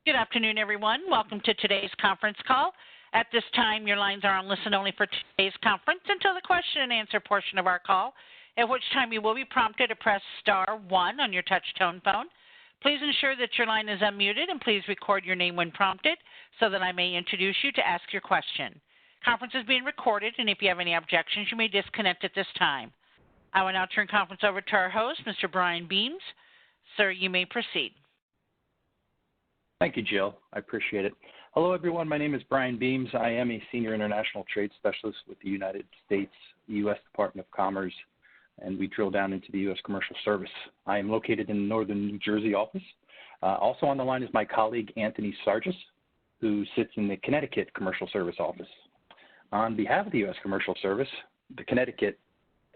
Good afternoon, everyone. Welcome to today's conference call. At this time, your lines are on listen only for today's conference until the question and answer portion of our call, at which time you will be prompted to press *1 on your touch-tone phone. Please ensure that your line is unmuted and please record your name when prompted so that I may introduce you to ask your question. Conference is being recorded, and if you have any objections, you may disconnect at this time. I will now turn conference over to our host, Mr. Brian Beams. Sir, you may proceed. Thank you, Jill. I appreciate it. Hello, everyone. My name is Brian Beams. I am a Senior International Trade Specialist with the United States U.S. Department of Commerce, and we drill down into the U.S. Commercial Service. I am located in the Northern New Jersey office. Also on the line is my colleague, Anthony Sargis, who sits in the Connecticut Commercial Service office. On behalf of the U.S. Commercial Service, the Connecticut,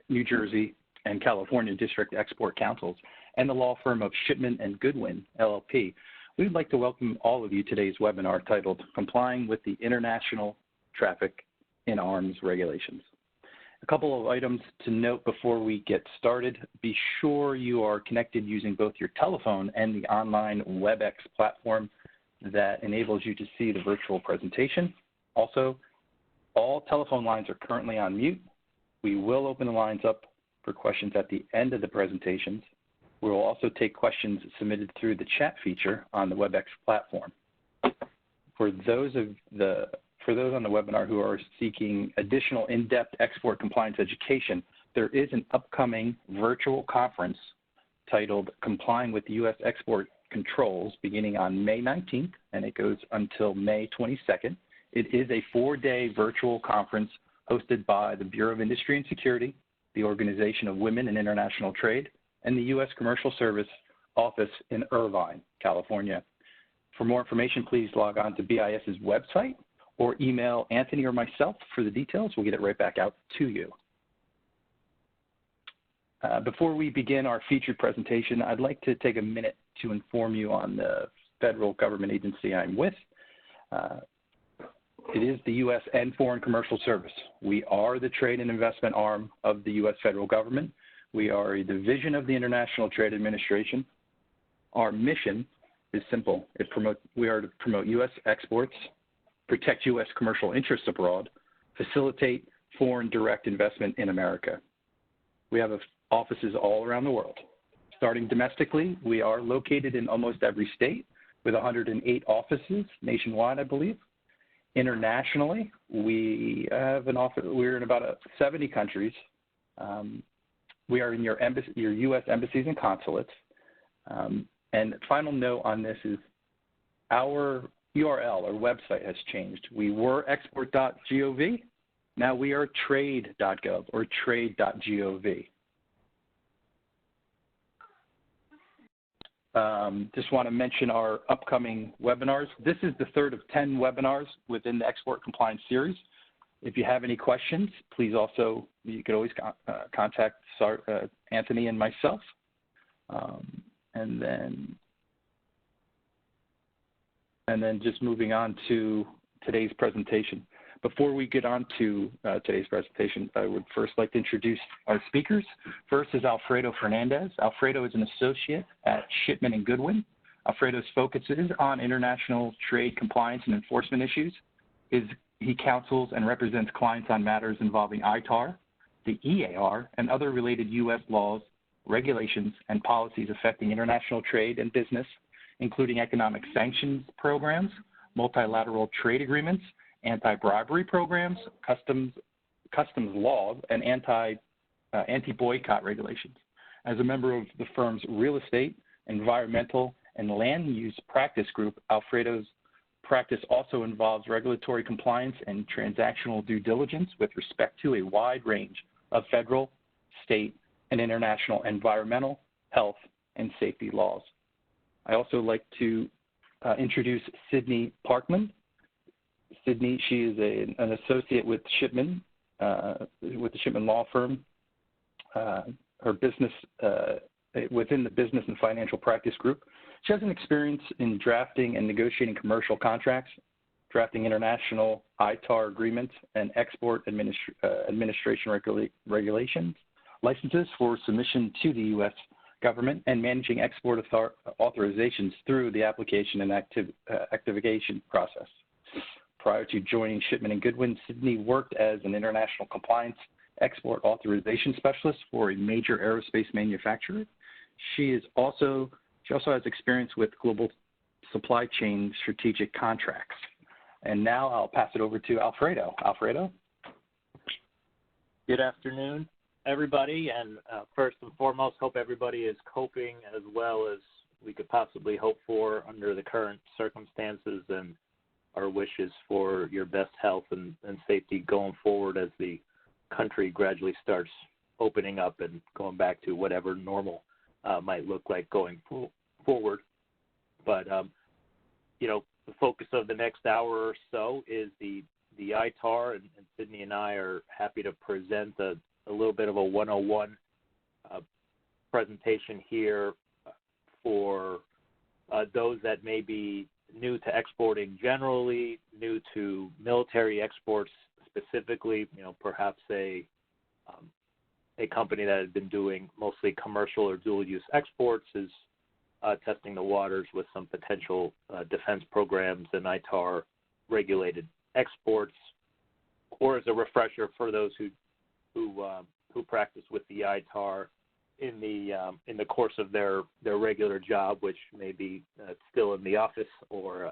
New Jersey, and California District Export Councils, and the law firm of Shipman and Goodwin, LLP, we would like to welcome all of you to today's webinar titled Complying with the International Traffic in Arms Regulations. A couple of items to note before we get started. Be sure you are connected using both your telephone and the online WebEx platform that enables you to see the virtual presentation. Also, all telephone lines are currently on mute. We will open the lines up for questions at the end of the presentations. We will also take questions submitted through the chat feature on the WebEx platform. For those on the webinar who are seeking additional in-depth export compliance education, there is an upcoming virtual conference titled Complying with U.S. Export Controls beginning on May 19th, and it goes until May 22nd. It is a 4-day virtual conference hosted by the Bureau of Industry and Security, the Organization of Women in International Trade, and the U.S. Commercial Service office in Irvine, California. For more information, please log on to BIS's website or email Anthony or myself for the details. We'll get it right back out to you. Before we begin our featured presentation, I'd like to take a minute to inform you on the federal government agency I'm with. It is the U.S. and Foreign Commercial Service. We are the trade and investment arm of the U.S. federal government. We are a division of the International Trade Administration. Our mission is simple. We are to promote U.S. exports, protect U.S. commercial interests abroad, facilitate foreign direct investment in America. We have offices all around the world. Starting domestically, we are located in almost every state with 108 offices nationwide, I believe. Internationally, we have an office. We're in about 70 countries. We are in your U.S. embassies and consulates. And final note on this is our URL, our website has changed. We were export.gov. Now we are trade.gov or trade.gov. Just want to mention our upcoming webinars. This is the third of 10 webinars within the Export Compliance Series. If you have any questions, please also, you can always contact Anthony and myself. And then just moving on to today's presentation. Before we get on to today's presentation, I would first like to introduce our speakers. First is Alfredo Fernandez. Alfredo is an associate at Shipman and Goodwin. Alfredo's focus is on international trade compliance and enforcement issues. He counsels and represents clients on matters involving ITAR, the EAR, and other related U.S. laws, regulations, and policies affecting international trade and business, including economic sanctions programs, multilateral trade agreements, anti-bribery programs, customs laws, and anti-boycott regulations. As a member of the firm's real estate, environmental, and land use practice group, Alfredo's practice also involves regulatory compliance and transactional due diligence with respect to a wide range of federal, state, and international environmental, health, and safety laws. I also like to introduce Sydney Parkmond. Sydney, she is an associate with Shipman, with the Shipman law firm. Her business, within the business and financial practice group. She has an experience in drafting and negotiating commercial contracts, drafting international ITAR agreements and export administration regulations, licenses for submission to the U.S. government and managing export authorizations through the application and activation process. Prior to joining Shipman and Goodwin, Sydney worked as an international compliance export authorization specialist for a major aerospace manufacturer. She also has experience with global supply chain strategic contracts. And now I'll pass it over to Alfredo. Alfredo? Good afternoon, everybody, and first and foremost, hope everybody is coping as well as we could possibly hope for under the current circumstances, and our wishes for your best health and safety going forward as the country gradually starts opening up and going back to whatever normal might look like going forward. But, the focus of the next hour or so is the ITAR, and Sydney and I are happy to present a little bit of a 101 presentation here for those that may be new to exporting generally, new to military exports specifically, perhaps a company that had been doing mostly commercial or dual-use exports is testing the waters with some potential defense programs and ITAR-regulated exports, or as a refresher for those who practice with the ITAR in the course of their regular job, which may be still in the office or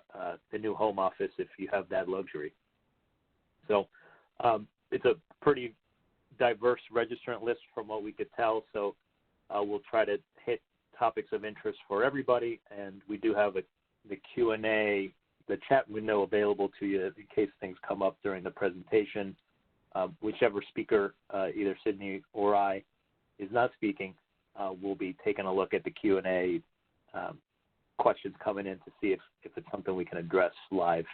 the new home office if you have that luxury. So it's a pretty diverse registrant list from what we could tell, so we'll try to hit topics of interest for everybody, and we do have the Q&A, the chat window available to you in case things come up during the presentation. Whichever speaker, either Sydney or I, is not speaking, we'll be taking a look at the Q&A questions coming in to see if it's something we can address live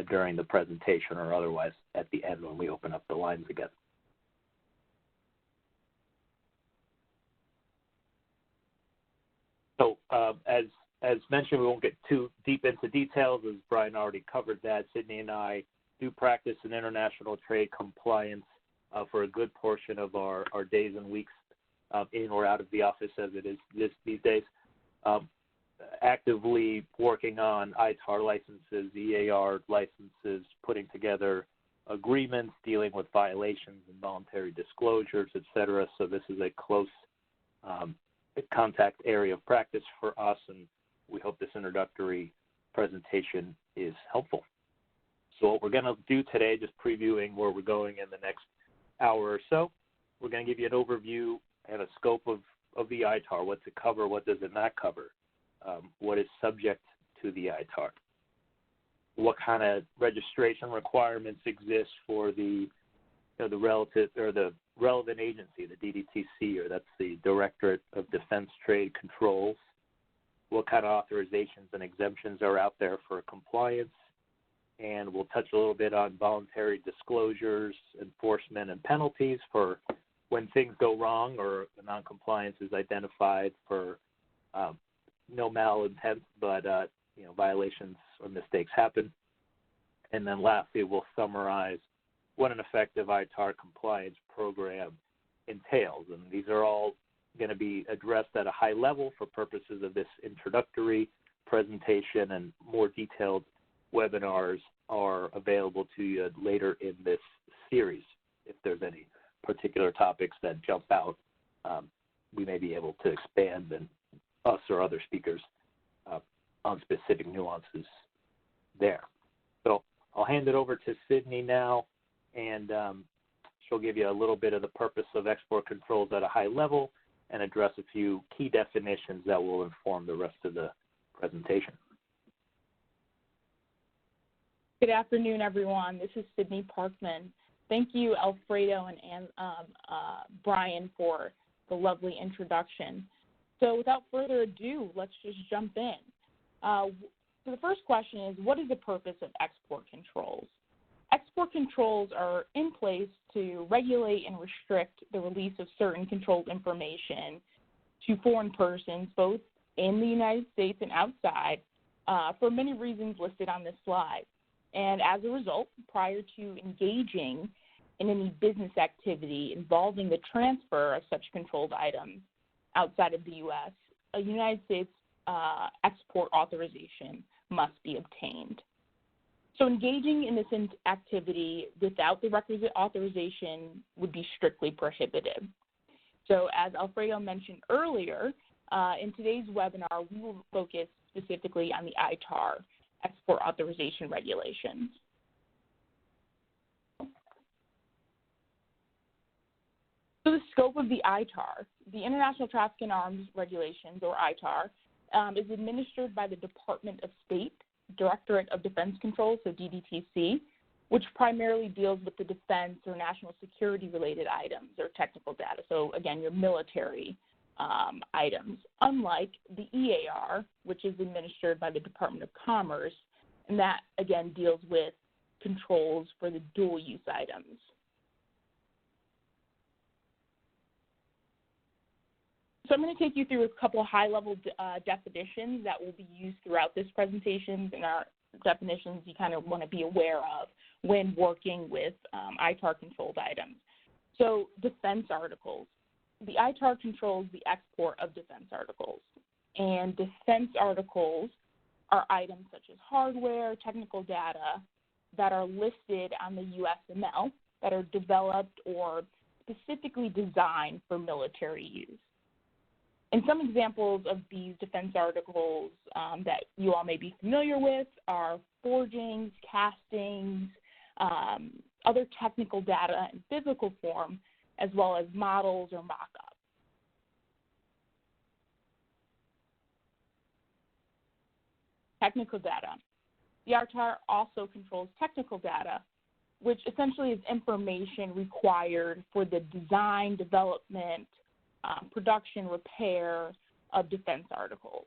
during the presentation or otherwise at the end when we open up the lines again. So as mentioned, we won't get too deep into details, as Brian already covered that. Sydney and I do practice in international trade compliance for a good portion of our days and weeks in or out of the office, as it is these days, actively working on ITAR licenses, EAR licenses, putting together agreements, dealing with violations and voluntary disclosures, et cetera. So this is a close contact area of practice for us, and we hope this introductory presentation is helpful. So what we're going to do today, just previewing where we're going in the next hour or so, we're going to give you an overview and a scope of the ITAR, what's it cover, what does it not cover, what is subject to the ITAR, what kind of registration requirements exist for the relevant agency, the DDTC, or that's the Directorate of Defense Trade Controls, what kind of authorizations and exemptions are out there for compliance, and we'll touch a little bit on voluntary disclosures, enforcement, and penalties for when things go wrong or the noncompliance is identified for no malintent, but violations or mistakes happen. And then lastly, we'll summarize what an effective ITAR compliance program entails. And these are all going to be addressed at a high level for purposes of this introductory presentation, and more detailed webinars are available to you later in this series. If there's any particular topics that jump out, we may be able to expand, and us or other speakers on specific nuances there. So I'll hand it over to Sydney now, and she'll give you a little bit of the purpose of export controls at a high level and address a few key definitions that will inform the rest of the presentation. Good afternoon, everyone. This is Sydney Parkmond. Thank you, Alfredo and Brian, for the lovely introduction. So without further ado, let's just jump in. So the first question is, what is the purpose of export controls? Export controls are in place to regulate and restrict the release of certain controlled information to foreign persons, both in the United States and outside, for many reasons listed on this slide. And as a result, prior to engaging in any business activity involving the transfer of such controlled items, outside of the U.S., a United States export authorization must be obtained. So engaging in this activity without the requisite authorization would be strictly prohibited. So as Alfredo mentioned earlier, in today's webinar, we will focus specifically on the ITAR export authorization regulations. So the scope of the ITAR, the International Traffic in Arms Regulations, or ITAR, is administered by the Department of State, Directorate of Defense Control, so DDTC, which primarily deals with the defense or national security related items or technical data. So again, your military items, unlike the EAR, which is administered by the Department of Commerce, and that again deals with controls for the dual use items. So I'm going to take you through a couple of high-level definitions that will be used throughout this presentation, and our definitions you kind of want to be aware of when working with ITAR-controlled items. So defense articles. The ITAR controls the export of defense articles, and defense articles are items such as hardware, technical data that are listed on the USML that are developed or specifically designed for military use. And some examples of these defense articles that you all may be familiar with are forgings, castings, other technical data in physical form, as well as models or mock-ups. Technical data. The ITAR also controls technical data, which essentially is information required for the design, development, production, repair of defense articles.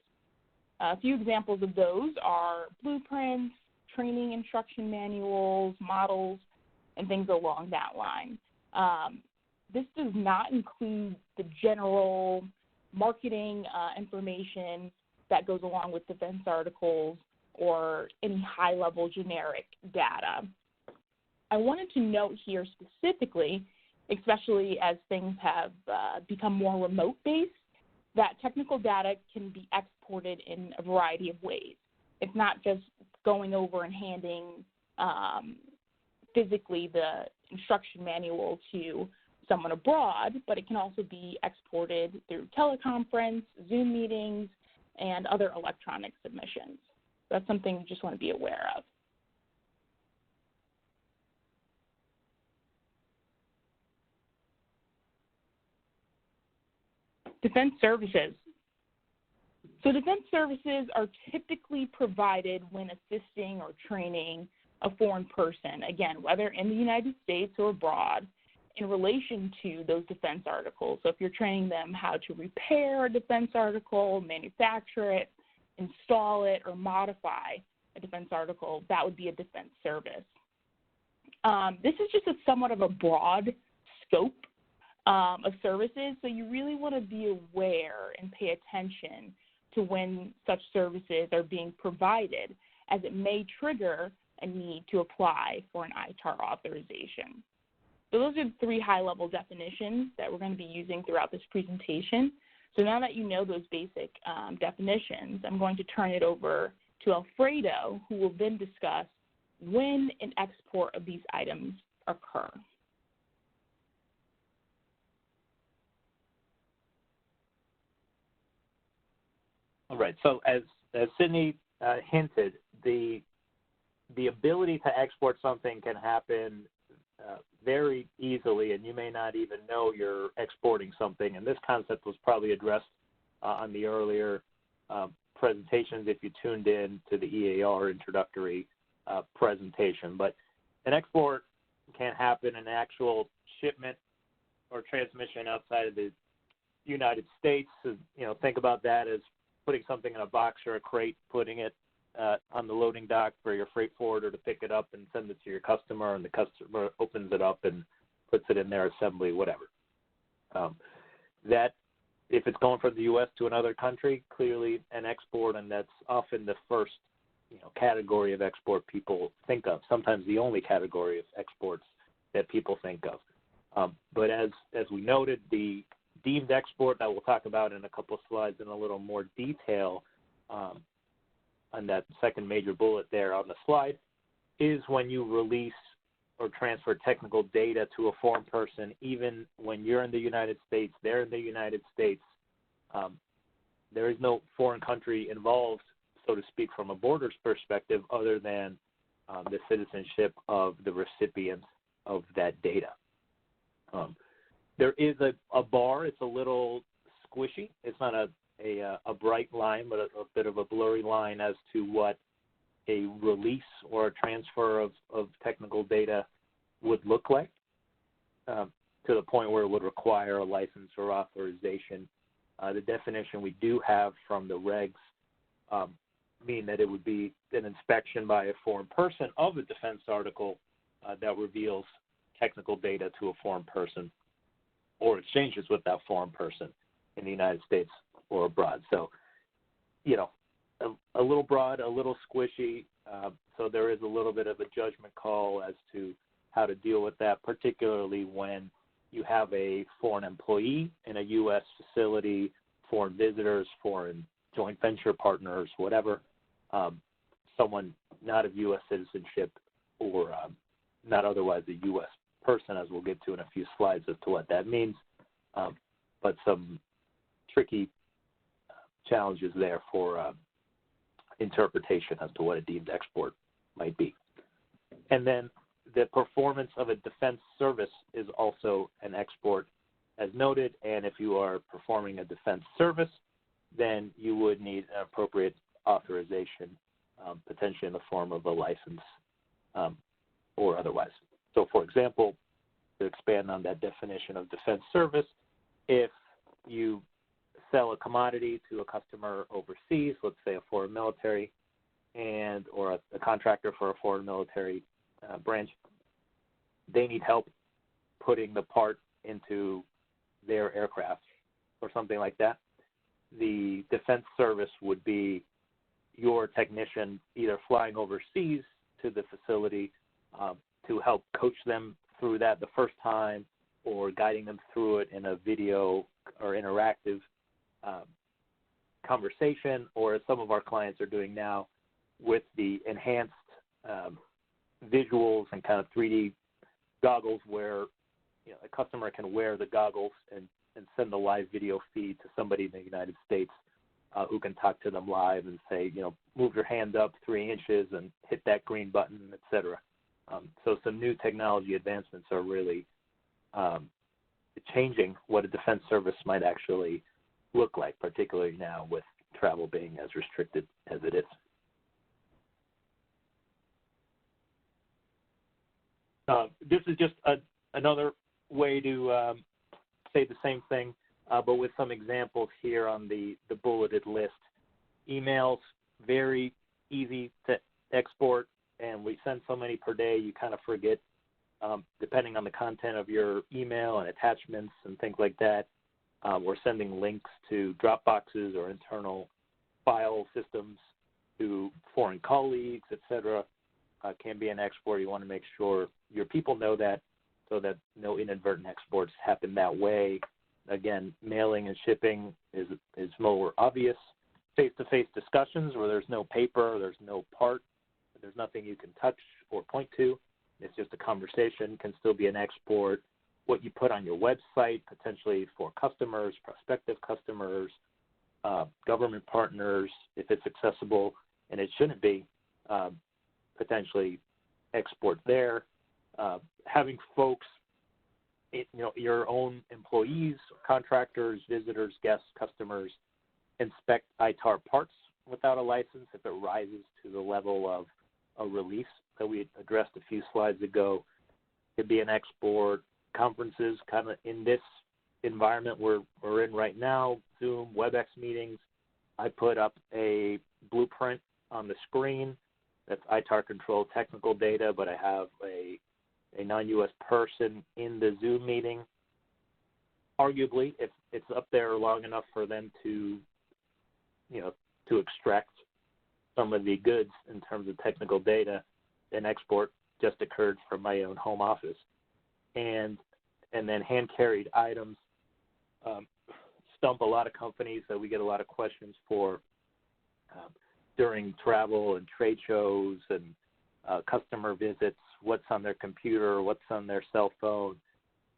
A few examples of those are blueprints, training instruction manuals, models, and things along that line. This does not include the general marketing information that goes along with defense articles or any high-level generic data. I wanted to note here specifically, especially as things have become more remote-based, that technical data can be exported in a variety of ways. It's not just going over and handing physically the instruction manual to someone abroad, but it can also be exported through teleconference, Zoom meetings, and other electronic submissions. That's something you just want to be aware of. Defense services. So defense services are typically provided when assisting or training a foreign person, again, whether in the United States or abroad, in relation to those defense articles. So if you're training them how to repair a defense article, manufacture it, install it, or modify a defense article, that would be a defense service. This is just somewhat of a broad scope of services, so you really want to be aware and pay attention to when such services are being provided, as it may trigger a need to apply for an ITAR authorization. So those are the three high-level definitions that we're going to be using throughout this presentation. So now that you know those basic definitions, I'm going to turn it over to Alfredo, who will then discuss when an export of these items occur. All right. So as Sydney hinted, the ability to export something can happen very easily, and you may not even know you're exporting something. And this concept was probably addressed on the earlier presentations if you tuned in to the EAR introductory presentation. But an export can happen in actual shipment or transmission outside of the United States. So, think about that as putting something in a box or a crate, putting it on the loading dock for your freight forwarder to pick it up and send it to your customer, and the customer opens it up and puts it in their assembly, whatever. That, if it's going from the U.S. to another country, clearly an export, and that's often the first category of export people think of, sometimes the only category of exports that people think of. But as we noted, the deemed export that we'll talk about in a couple of slides in a little more detail on that second major bullet there on the slide, is when you release or transfer technical data to a foreign person, even when you're in the United States, they're in the United States. There is no foreign country involved, so to speak, from a borders perspective, other than the citizenship of the recipient of that data. There is a bar. It's a little squishy. It's not a bright line, but a bit of a blurry line as to what a release or a transfer of technical data would look like, to the point where it would require a license or authorization. The definition we do have from the regs mean that it would be an inspection by a foreign person of a defense article that reveals technical data to a foreign person or exchanges with that foreign person in the United States or abroad. So, you know, a little broad, a little squishy, so there is a little bit of a judgment call as to how to deal with that, particularly when you have a foreign employee in a U.S. facility, foreign visitors, foreign joint venture partners, whatever, someone not of U.S. citizenship or not otherwise a U.S. person, as we'll get to in a few slides as to what that means, but some tricky challenges there for interpretation as to what a deemed export might be. And then the performance of a defense service is also an export as noted, and if you are performing a defense service, then you would need an appropriate authorization, potentially in the form of a license or otherwise. So for example, to expand on that definition of defense service, if you sell a commodity to a customer overseas, let's say a foreign military or a contractor for a foreign military branch, they need help putting the part into their aircraft or something like that. The defense service would be your technician either flying overseas to the facility to help coach them through that the first time, or guiding them through it in a video or interactive conversation, or as some of our clients are doing now with the enhanced visuals and kind of 3D goggles, where a customer can wear the goggles and send a live video feed to somebody in the United States who can talk to them live and say, move your hand up 3 inches and hit that green button, et cetera. So some new technology advancements are really changing what a defense service might actually look like, particularly now with travel being as restricted as it is. This is just another way to say the same thing, but with some examples here on the bulleted list. Emails, very easy to export, and we send so many per day you kind of forget, depending on the content of your email and attachments and things like that. We're sending links to Dropboxes or internal file systems to foreign colleagues, et cetera. Can be an export. You want to make sure your people know that, so that no inadvertent exports happen that way. Again, mailing and shipping is more obvious. Face-to-face discussions where there's no paper, there's no part, there's nothing you can touch or point to. It's just a conversation, can still be an export. What you put on your website, potentially for customers, prospective customers, government partners, if it's accessible, and it shouldn't be, potentially export there. Having folks, your own employees, contractors, visitors, guests, customers, inspect ITAR parts without a license if it rises to the level of a release that we addressed a few slides ago. Could be an export. Conferences, kind of in this environment we're in right now, Zoom, WebEx meetings, I put up a blueprint on the screen that's ITAR controlled technical data, but I have a non-U.S. person in the Zoom meeting. Arguably, if it's up there long enough for them to extract some of the goods in terms of technical data, an export just occurred from my own home office. And then hand-carried items, stump a lot of companies that we get a lot of questions for during travel and trade shows and customer visits. What's on their computer, what's on their cell phone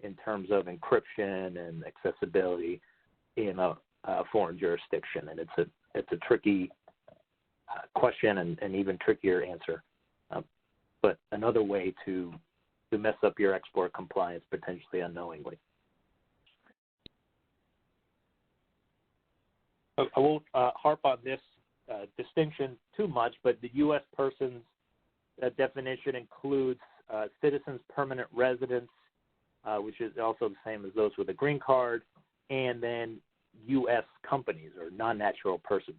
in terms of encryption and accessibility in a foreign jurisdiction. And it's a tricky question and even trickier answer. But another way to mess up your export compliance potentially unknowingly. I won't harp on this distinction too much, but the U.S. person's definition includes citizens, permanent residents, which is also the same as those with a green card, and then U.S. companies or non-natural persons.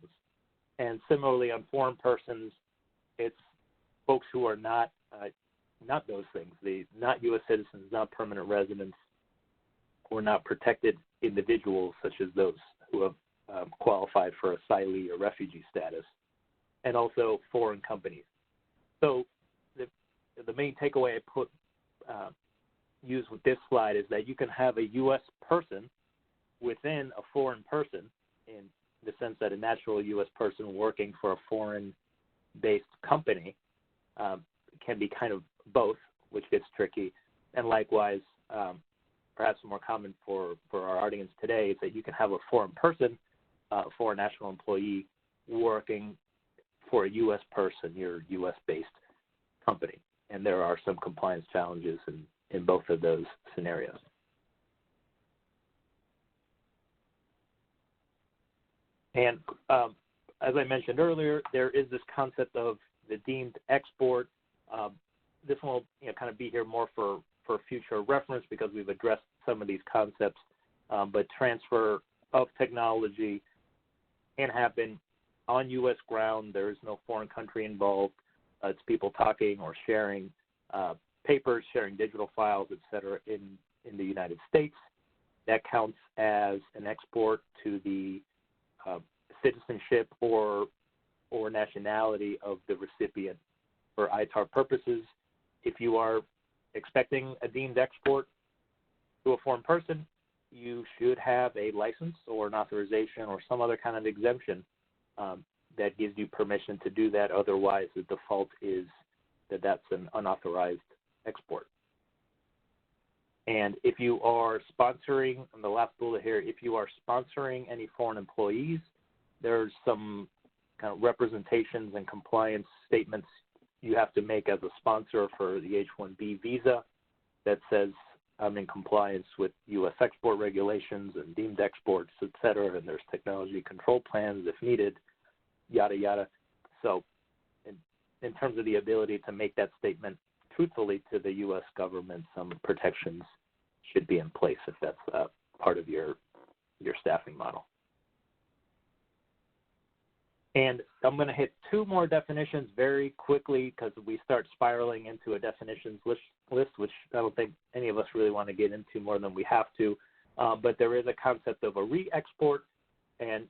And similarly, on foreign persons, it's folks who are not those things, not U.S. citizens, not permanent residents, or not protected individuals such as those who have qualified for asylee or refugee status, and also foreign companies. So the main takeaway I use with this slide is that you can have a U.S. person within a foreign person, in the sense that a natural U.S. person working for a foreign-based company can be kind of both, which gets tricky. And likewise, perhaps more common for our audience today is that you can have a foreign person, a foreign national employee, working for a U.S. person, your U.S.-based company. And there are some compliance challenges in both of those scenarios. And as I mentioned earlier, there is this concept of the deemed export. This one will kind of be here more for future reference because we've addressed some of these concepts, but transfer of technology can happen on U.S. ground. There is no foreign country involved. It's people talking or sharing papers, sharing digital files, et cetera, in the United States. That counts as an export to the citizenship or nationality of the recipient for ITAR purposes. If you are expecting a deemed export to a foreign person, you should have a license or an authorization or some other kind of exemption that gives you permission to do that. Otherwise, the default is that that's an unauthorized export. And if you are sponsoring, on the last bullet here, if you are sponsoring any foreign employees, there's some kind of representations and compliance statements you have to make as a sponsor for the H-1B visa that says I'm in compliance with U.S. export regulations and deemed exports, et cetera, and there's technology control plans if needed, yada, yada. So in terms of the ability to make that statement truthfully to the U.S. government, some protections should be in place if that's part of your staffing model. And I'm going to hit two more definitions very quickly because we start spiraling into a definitions list, which I don't think any of us really want to get into more than we have to. But there is a concept of a re-export, and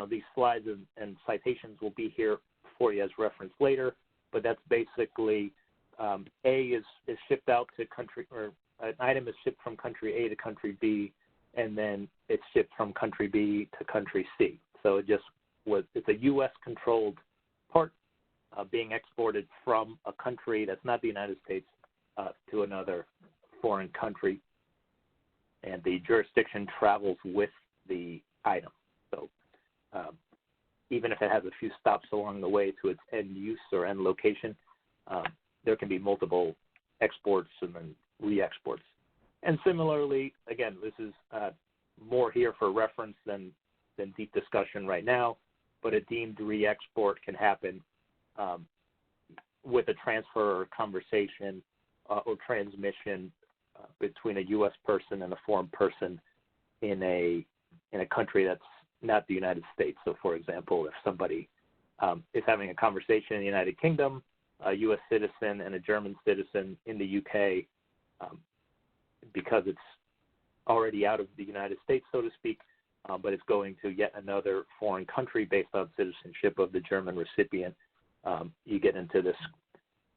these slides and citations will be here for you as reference later. But that's basically A is shipped out to country, or an item is shipped from country A to country B, and then it's shipped from country B to country C. So it's a U.S. controlled part being exported from a country that's not the United States to another foreign country, and the jurisdiction travels with the item. So even if it has a few stops along the way to its end use or end location, there can be multiple exports and then re-exports. And similarly, again, this is more here for reference than deep discussion right now, but a deemed re-export can happen with a transfer or conversation or transmission between a U.S. person and a foreign person in a country that's not the United States. So, for example, if somebody is having a conversation in the United Kingdom, a U.S. citizen and a German citizen in the U.K., because it's already out of the United States, so to speak, but it's going to yet another foreign country based on citizenship of the German recipient, you get into this,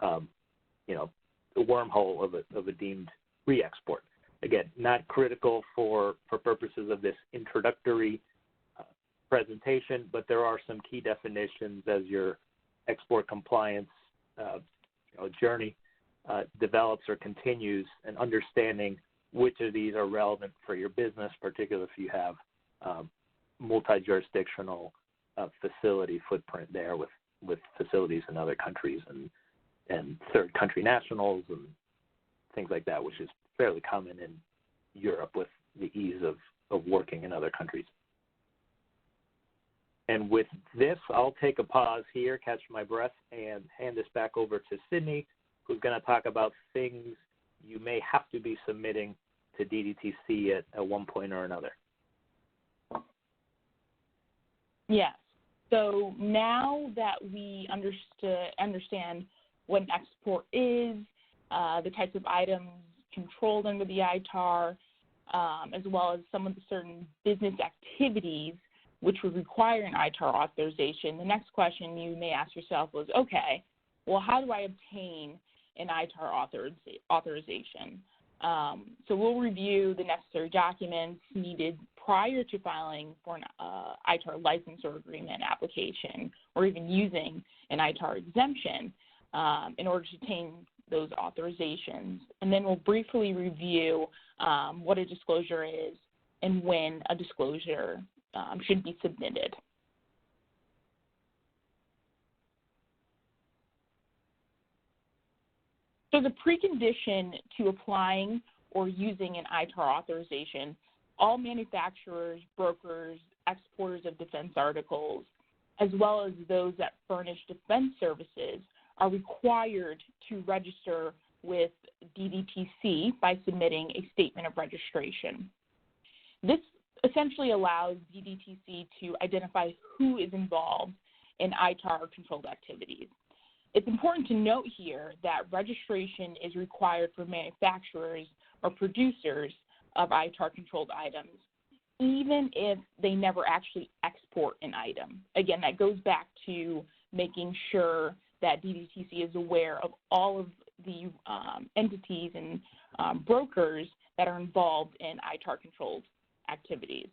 the wormhole of a deemed re-export. Again, not critical for purposes of this introductory presentation, but there are some key definitions as your export compliance journey develops or continues, and understanding which of these are relevant for your business, particularly if you have multi-jurisdictional facility footprint there with facilities in other countries and third country nationals and things like that, which is fairly common in Europe with the ease of working in other countries. And with this, I'll take a pause here, catch my breath, and hand this back over to Sydney, who's going to talk about things you may have to be submitting to DDTC at one point or another. Yes. So now that we understand what an export is, the types of items controlled under the ITAR, as well as some of the certain business activities which would require an ITAR authorization, the next question you may ask yourself was, okay, well, how do I obtain an ITAR authorization? So we'll review the necessary documents needed prior to filing for an ITAR license or agreement application, or even using an ITAR exemption in order to obtain those authorizations. And then we'll briefly review what a disclosure is and when a disclosure should be submitted. So the precondition to applying or using an ITAR authorization, all manufacturers, brokers, exporters of defense articles, as well as those that furnish defense services, are required to register with DDTC by submitting a statement of registration. This essentially allows DDTC to identify who is involved in ITAR-controlled activities. It's important to note here that registration is required for manufacturers or producers of ITAR-controlled items, even if they never actually export an item. Again, that goes back to making sure that DDTC is aware of all of the entities and brokers that are involved in ITAR-controlled activities.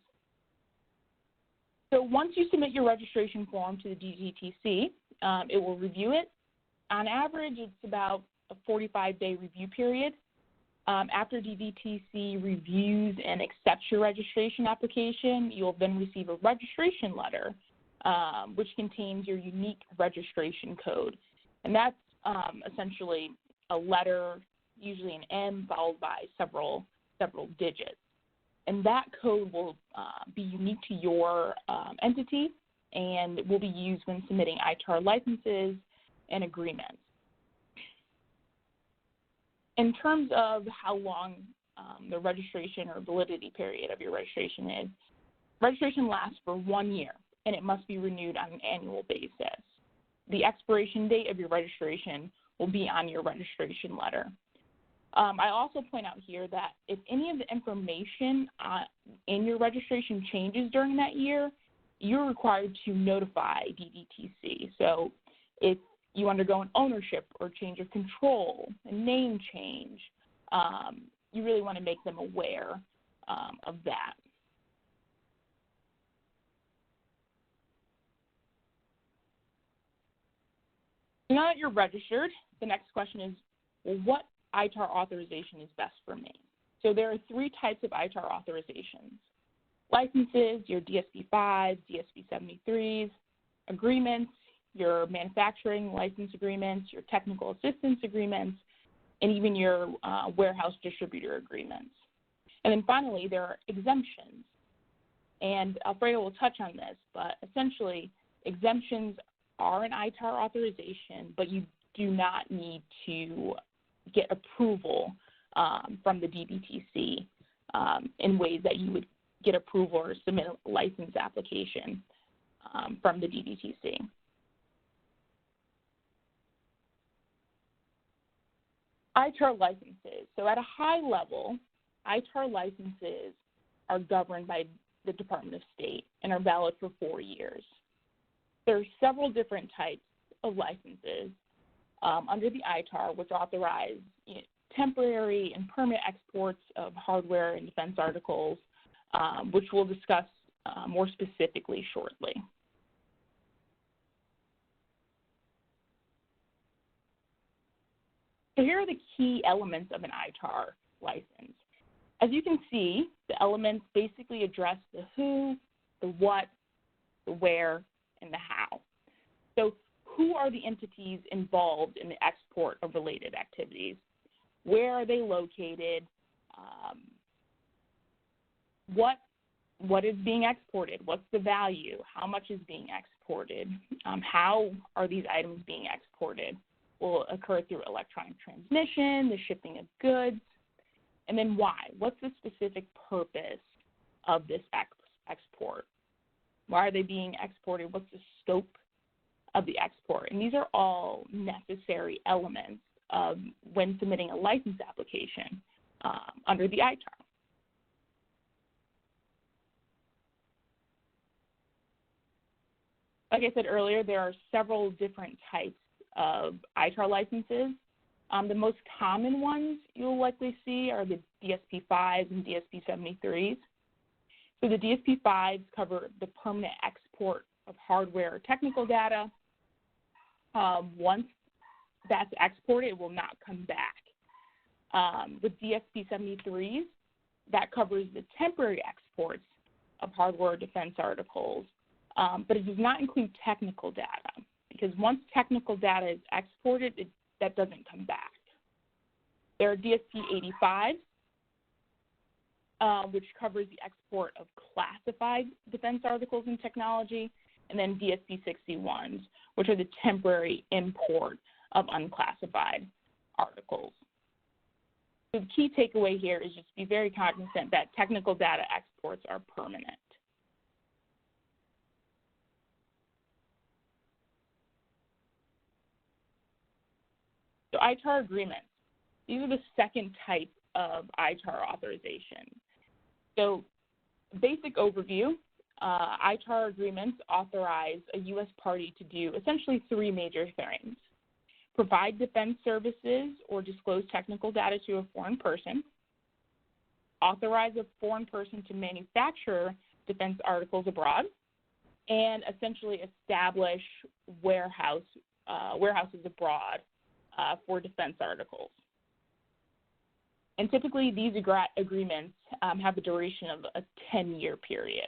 So once you submit your registration form to the DDTC, it will review it. On average, it's about a 45-day review period. After DDTC reviews and accepts your registration application, you'll then receive a registration letter, which contains your unique registration code. And that's essentially a letter, usually an M, followed by several digits. And that code will be unique to your entity and will be used when submitting ITAR licenses and agreements. In terms of how long the registration or validity period of your registration is, registration lasts for 1 year, and it must be renewed on an annual basis. The expiration date of your registration will be on your registration letter. I also point out here that if any of the information in your registration changes during that year, you're required to notify DDTC. So if you undergo an ownership or change of control, a name change, you really want to make them aware of that. So now that you're registered, the next question is, well, what ITAR authorization is best for me? So there are 3 types of ITAR authorizations: licenses, your DSP-5, DSP-73s, agreements, your manufacturing license agreements, your technical assistance agreements, and even your warehouse distributor agreements. And then finally, there are exemptions. And Alfredo will touch on this, but essentially, exemptions are an ITAR authorization, but you do not need to get approval from the DDTC in ways that you would get approval or submit a license application from the DDTC. ITAR licenses. So at a high level, ITAR licenses are governed by the Department of State and are valid for 4 years. There are several different types of licenses under the ITAR, which authorize temporary and permanent exports of hardware and defense articles, which we'll discuss more specifically shortly. So here are the key elements of an ITAR license. As you can see, the elements basically address the who, the what, the where, and the how. So who are the entities involved in the export of related activities? Where are they located? What is being exported? What's the value? How much is being exported? How are these items being exported? Will it occur through electronic transmission, the shipping of goods? And then why? What's the specific purpose of this export? Why are they being exported? What's the scope of the export? And these are all necessary elements when submitting a license application under the ITAR. Like I said earlier, there are several different types of ITAR licenses. The most common ones you'll likely see are the DSP-5s and DSP-73s. So the DSP-5s cover the permanent export of hardware or technical data. Once that's exported, it will not come back. With DSP-73s, that covers the temporary exports of hardware or defense articles, but it does not include technical data, because once technical data is exported, that doesn't come back. There are DSP-85s, which covers the export of classified defense articles and technology, and then DSP-61s, which are the temporary import of unclassified articles. So the key takeaway here is just be very cognizant that technical data exports are permanent. So ITAR agreements, these are the second type of ITAR authorization. So basic overview, ITAR agreements authorize a U.S. party to do essentially three major things: provide defense services or disclose technical data to a foreign person, authorize a foreign person to manufacture defense articles abroad, and essentially establish warehouses abroad for defense articles. And typically these agreements have a duration of a 10-year period.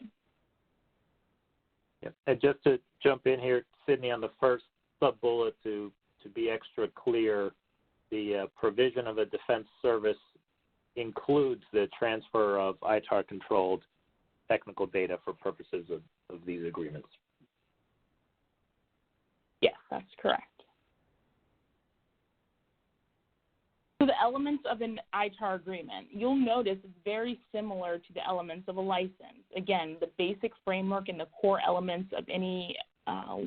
Yep. And just to jump in here, Sydney, on the first sub-bullet, to be extra clear, the provision of a defense service includes the transfer of ITAR-controlled technical data for purposes of these agreements. Yes, that's correct. So the elements of an ITAR agreement, you'll notice it's very similar to the elements of a license. Again, the basic framework and the core elements of any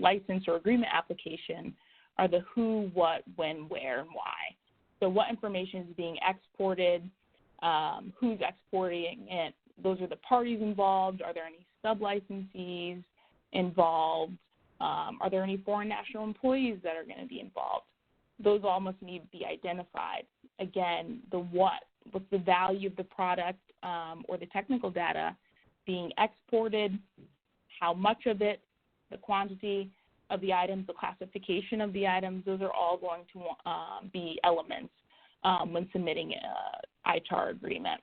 license or agreement application are the who, what, when, where, and why. So what information is being exported, who's exporting it, those are the parties involved, are there any sub-licensees involved, are there any foreign national employees that are going to be involved? Those all must need to be identified. Again, the what's the value of the product or the technical data being exported, how much of it, the quantity of the items, the classification of the items, those are all going to be elements when submitting an ITAR agreement.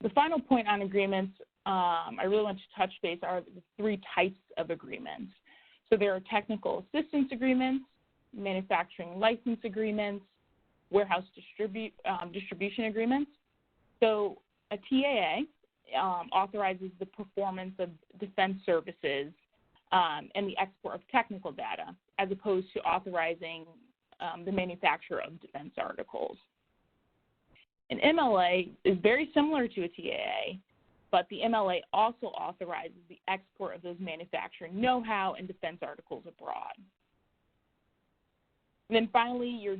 The final point on agreements I really want to touch base are the three types of agreements. So there are technical assistance agreements, manufacturing license agreements, warehouse distribution agreements. So a TAA authorizes the performance of defense services and the export of technical data, as opposed to authorizing the manufacture of defense articles. An MLA is very similar to a TAA, but the MLA also authorizes the export of those manufacturing know-how and defense articles abroad. And then finally, your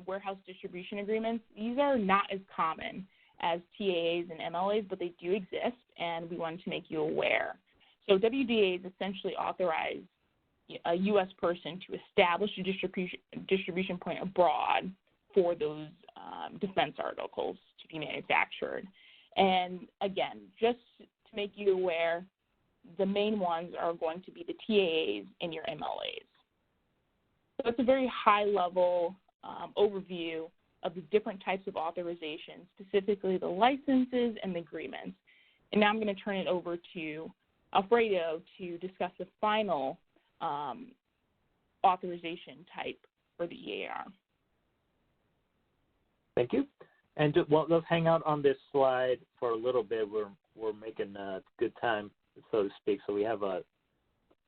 warehouse distribution agreements. These are not as common as TAAs and MLAs, but they do exist, and we wanted to make you aware. So WDAs essentially authorize a U.S. person to establish a distribution point abroad for those defense articles to be manufactured. And again, just to make you aware, the main ones are going to be the TAAs and your MLAs. So it's a very high-level overview of the different types of authorizations, specifically the licenses and the agreements. And now I'm going to turn it over to Alfredo to discuss the final authorization type for the EAR. Thank you. And let's hang out on this slide for a little bit. We're making good time, so to speak. So we have a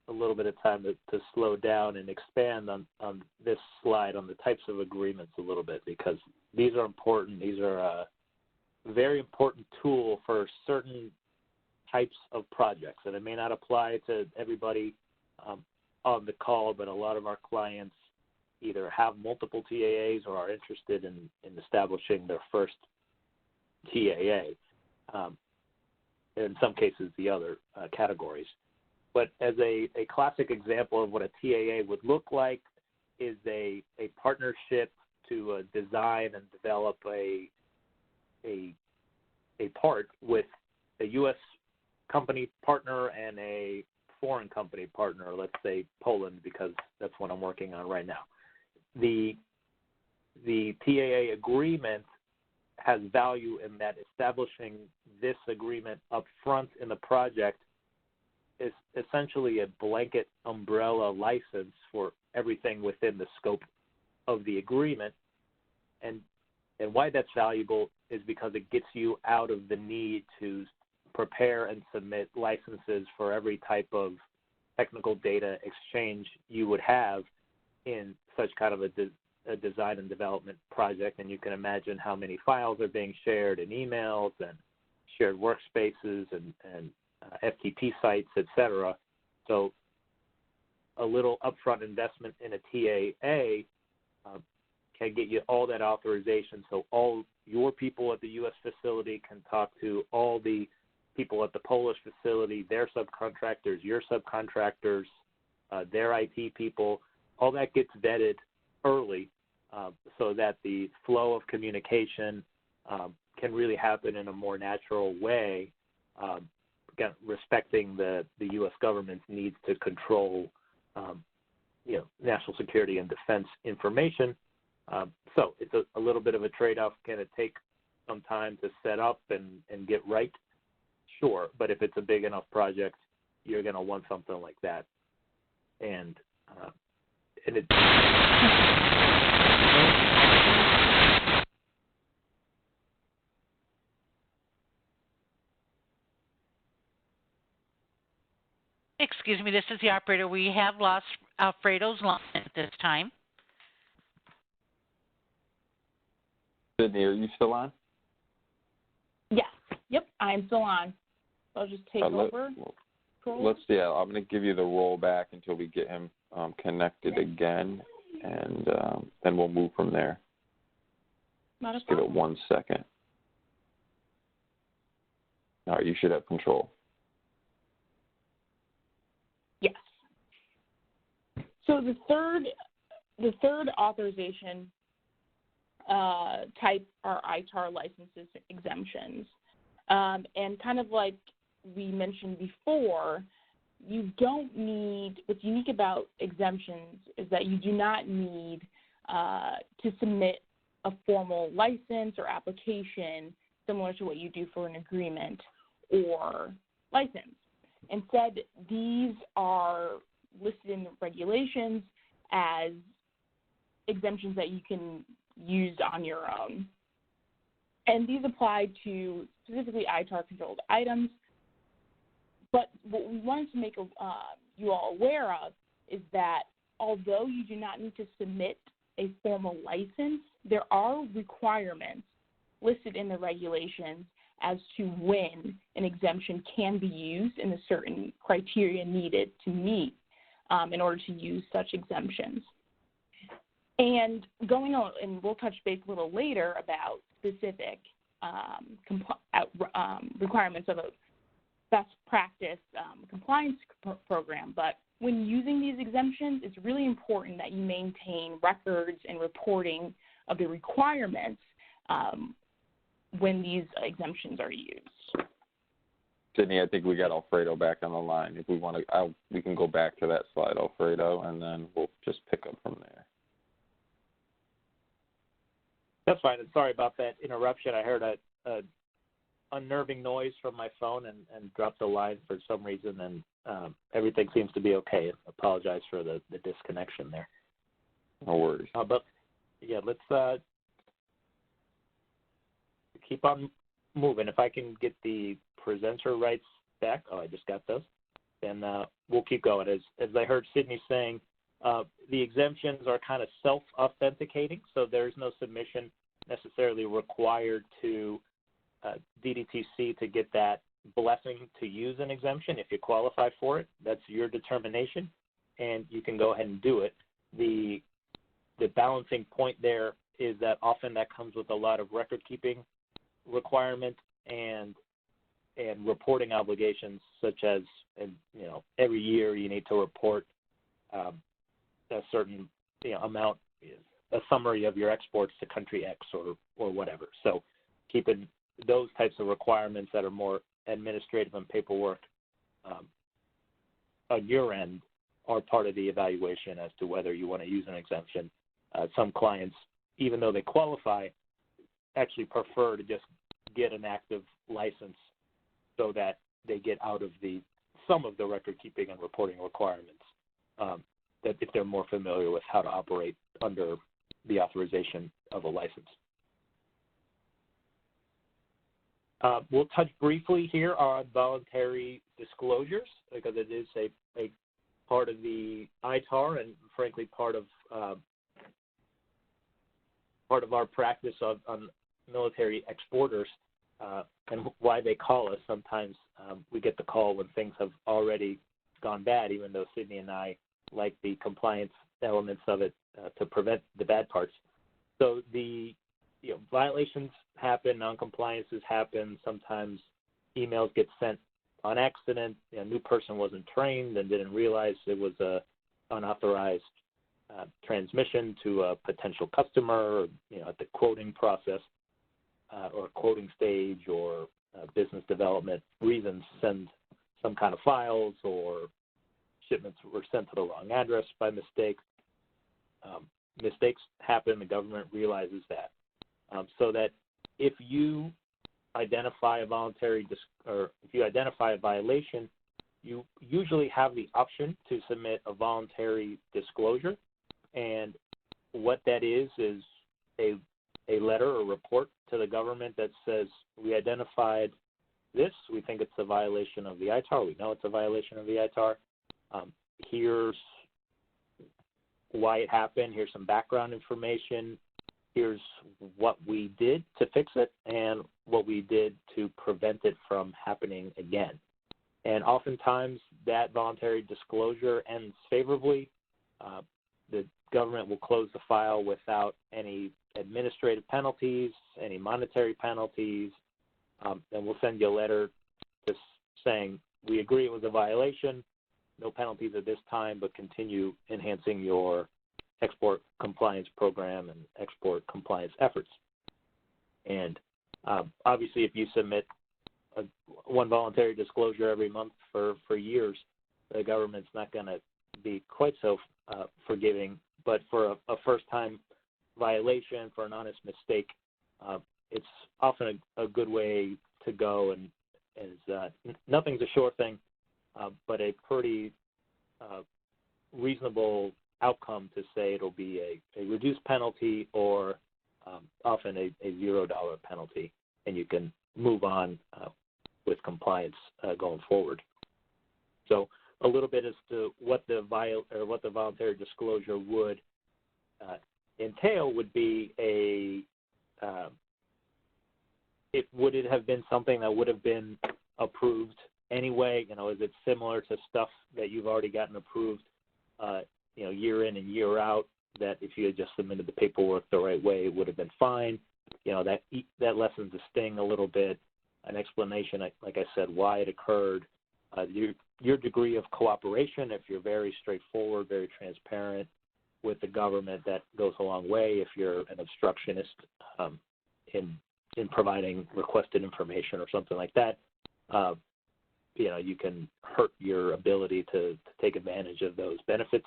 little bit of time to slow down and expand on this slide on the types of agreements a little bit, because these are important. These are a very important tool for certain types of projects, and it may not apply to everybody on the call, but a lot of our clients either have multiple TAAs or are interested in establishing their first TAA, in some cases the other categories. But as a classic example of what a TAA would look like is a partnership to design and develop a part with a U.S. company partner and a foreign company partner, let's say Poland, because that's what I'm working on right now. The TAA agreement has value in that establishing this agreement up front in the project is essentially a blanket umbrella license for everything within the scope of the agreement. And why that's valuable is because it gets you out of the need to prepare and submit licenses for every type of technical data exchange you would have in such kind of a design and development project. And you can imagine how many files are being shared in emails and shared workspaces and FTP sites, etc. So a little upfront investment in a TAA can get you all that authorization, so all your people at the U.S. facility can talk to all the people at the Polish facility, their subcontractors, your subcontractors, their IT people. All that gets vetted early so that the flow of communication can really happen in a more natural way, respecting the U.S. government's needs to control national security and defense information. So it's a little bit of a trade-off. Can it take some time to set up and get right? Sure, but if it's a big enough project, you're going to want something like that. And it. Excuse me, this is the operator. We have lost Alfredo's line at this time. Sydney, are you still on? Yes. Yep, I'm still on. So I'll just take over. I'm going to give you the rollback until we get him connected again, and then we'll move from there. Not a Just give problem. it 1 second. All right, you should have control. Yes. So the third authorization type are ITAR licenses exemptions. And kind of like we mentioned before, you don't need, what's unique about exemptions is that you do not need to submit a formal license or application similar to what you do for an agreement or license. Instead, these are listed in the regulations as exemptions that you can use on your own. And these apply to specifically ITAR-controlled items. But what we wanted to make you all aware of is that although you do not need to submit a formal license, there are requirements listed in the regulations as to when an exemption can be used and the certain criteria needed to meet in order to use such exemptions. And going on, and we'll touch base a little later about specific requirements of best practice compliance program. But when using these exemptions, it's really important that you maintain records and reporting of the requirements when these exemptions are used. Sydney, I think we got Alfredo back on the line. If we want to, we can go back to that slide, Alfredo, and then we'll just pick up from there. That's fine. And sorry about that interruption. I heard a unnerving noise from my phone and dropped the line for some reason, and everything seems to be okay. I apologize for the disconnection there. No worries. But yeah, let's keep on moving. If I can get the presenter rights back, I just got those, then we'll keep going. As I heard Sydney saying, the exemptions are kind of self-authenticating, so there's no submission necessarily required to DDTC to get that blessing to use an exemption. If you qualify for it, that's your determination, and you can go ahead and do it. The balancing point there is that often that comes with a lot of record-keeping requirement and reporting obligations, such as every year you need to report a certain amount, a summary of your exports to country X or whatever. So keeping those types of requirements that are more administrative and paperwork on your end are part of the evaluation as to whether you want to use an exemption. Some clients, even though they qualify, actually prefer to just get an active license so that they get out of some of the record keeping and reporting requirements, that if they're more familiar with how to operate under the authorization of a license. We'll touch briefly here on voluntary disclosures, because it is a part of the ITAR and frankly part of our practice on military exporters, and why they call us. Sometimes we get the call when things have already gone bad, even though Sydney and I like the compliance elements of it to prevent the bad parts. So the violations happen, non-compliances happen. Sometimes emails get sent on accident. A new person wasn't trained and didn't realize it was a unauthorized transmission to a potential customer, at the quoting process or quoting stage, or business development reasons, send some kind of files, or shipments were sent to the wrong address by mistake. Mistakes happen. The government realizes that. So that if you identify a if you identify a violation, you usually have the option to submit a voluntary disclosure. And what that is a letter or report to the government that says, we identified this, we think it's a violation of the ITAR, we know it's a violation of the ITAR, here's why it happened, here's some background information, here's what we did to fix it, and what we did to prevent it from happening again. And oftentimes that voluntary disclosure ends favorably. The government will close the file without any administrative penalties, any monetary penalties, and we'll send you a letter just saying, we agree it was a violation, no penalties at this time, but continue enhancing your export compliance program and export compliance efforts. And obviously, if you submit one voluntary disclosure every month for years, the government's not going to be quite so forgiving. But for a first-time violation, for an honest mistake, it's often a good way to go, and nothing's a sure thing, but a pretty reasonable outcome to say it'll be a reduced penalty, or often a $0 penalty, and you can move on with compliance going forward. So a little bit as to what the voluntary disclosure would entail would be would it have been something that would have been approved anyway? Is it similar to stuff that you've already gotten approved, year in and year out, that if you had just submitted the paperwork the right way, it would have been fine? That lessens the sting a little bit. an explanation, like I said, why it occurred, your degree of cooperation. If you're very straightforward, very transparent with the government, that goes a long way. If you're an obstructionist in providing requested information or something like that, you can hurt your ability to take advantage of those benefits,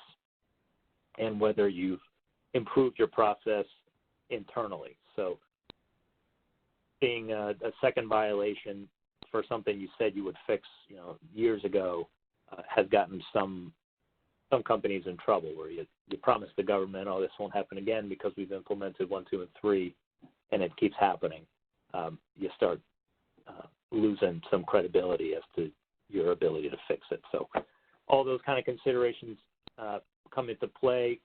and whether you've improved your process internally. So being a second violation for something you said you would fix, years ago, has gotten some companies in trouble, where you promise the government, oh, this won't happen again because we've implemented 1, 2, and 3, and it keeps happening. You start losing some credibility as to your ability to fix it. So all those kind of considerations come into play.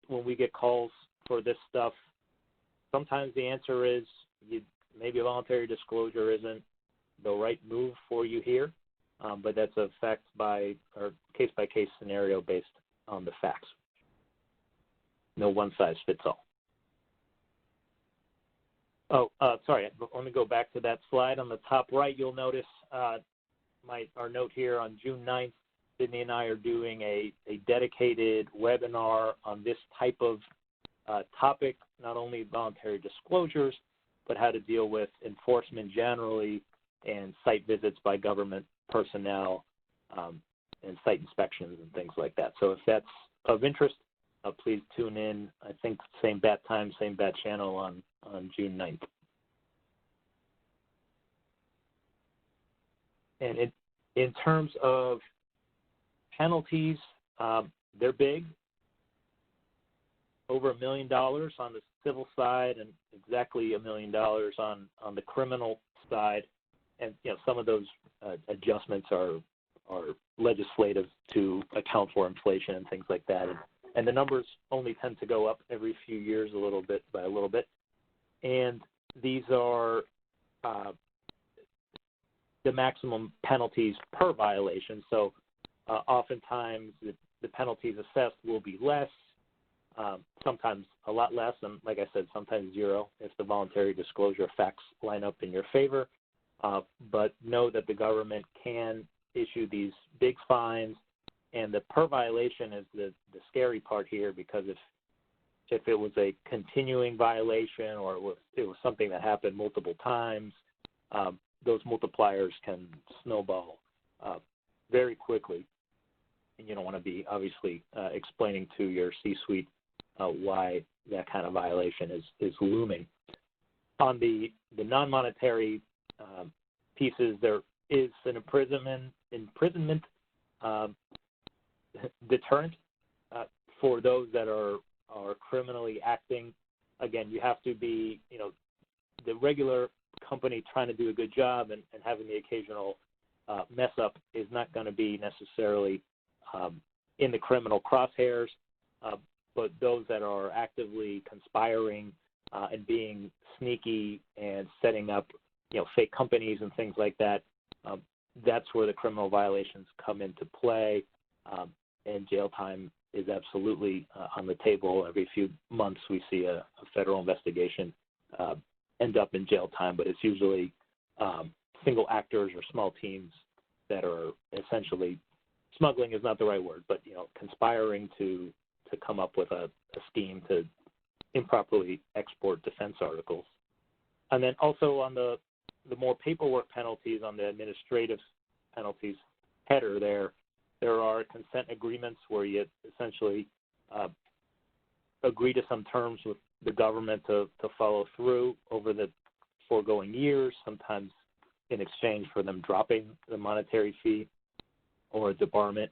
When we get calls for this stuff, sometimes the answer is maybe a voluntary disclosure isn't the right move for you here, but that's a case-by-case scenario based on the facts. No one-size-fits-all. Oh, sorry, let me go back to that slide. On the top right, you'll notice our note here on June 9th, Sydney and I are doing a dedicated webinar on this type of topic, not only voluntary disclosures, but how to deal with enforcement generally and site visits by government personnel and site inspections and things like that. So if that's of interest, please tune in. I think same bat time, same bat channel on June 9th. And in terms of penalties, they're big, over $1 million on the civil side and exactly $1 million on the criminal side. And some of those adjustments are legislative to account for inflation and things like that. And the numbers only tend to go up every few years a little bit. And these are the maximum penalties per violation. So oftentimes the penalties assessed will be less, sometimes a lot less, and like I said, sometimes zero if the voluntary disclosure facts line up in your favor. But know that the government can issue these big fines, and the per violation is the scary part here, because if it was a continuing violation or it was something that happened multiple times, those multipliers can snowball very quickly, and you don't want to be obviously explaining to your C-suite why that kind of violation is looming. On the non-monetary pieces, there is an imprisonment deterrent for those that are criminally acting. Again, you have to be, the regular company trying to do a good job and having the occasional mess up is not going to be necessarily in the criminal crosshairs, but those that are actively conspiring and being sneaky and setting up, fake companies and things like that, that's where the criminal violations come into play, and jail time is absolutely on the table. Every few months we see a federal investigation end up in jail time, but it's usually single actors or small teams that are essentially, smuggling is not the right word, but conspiring to come up with a scheme to improperly export defense articles. And then also on the more paperwork penalties, on the administrative penalties header there are consent agreements where you essentially agree to some terms with the government to follow through over the foregoing years, sometimes in exchange for them dropping the monetary fee or a debarment.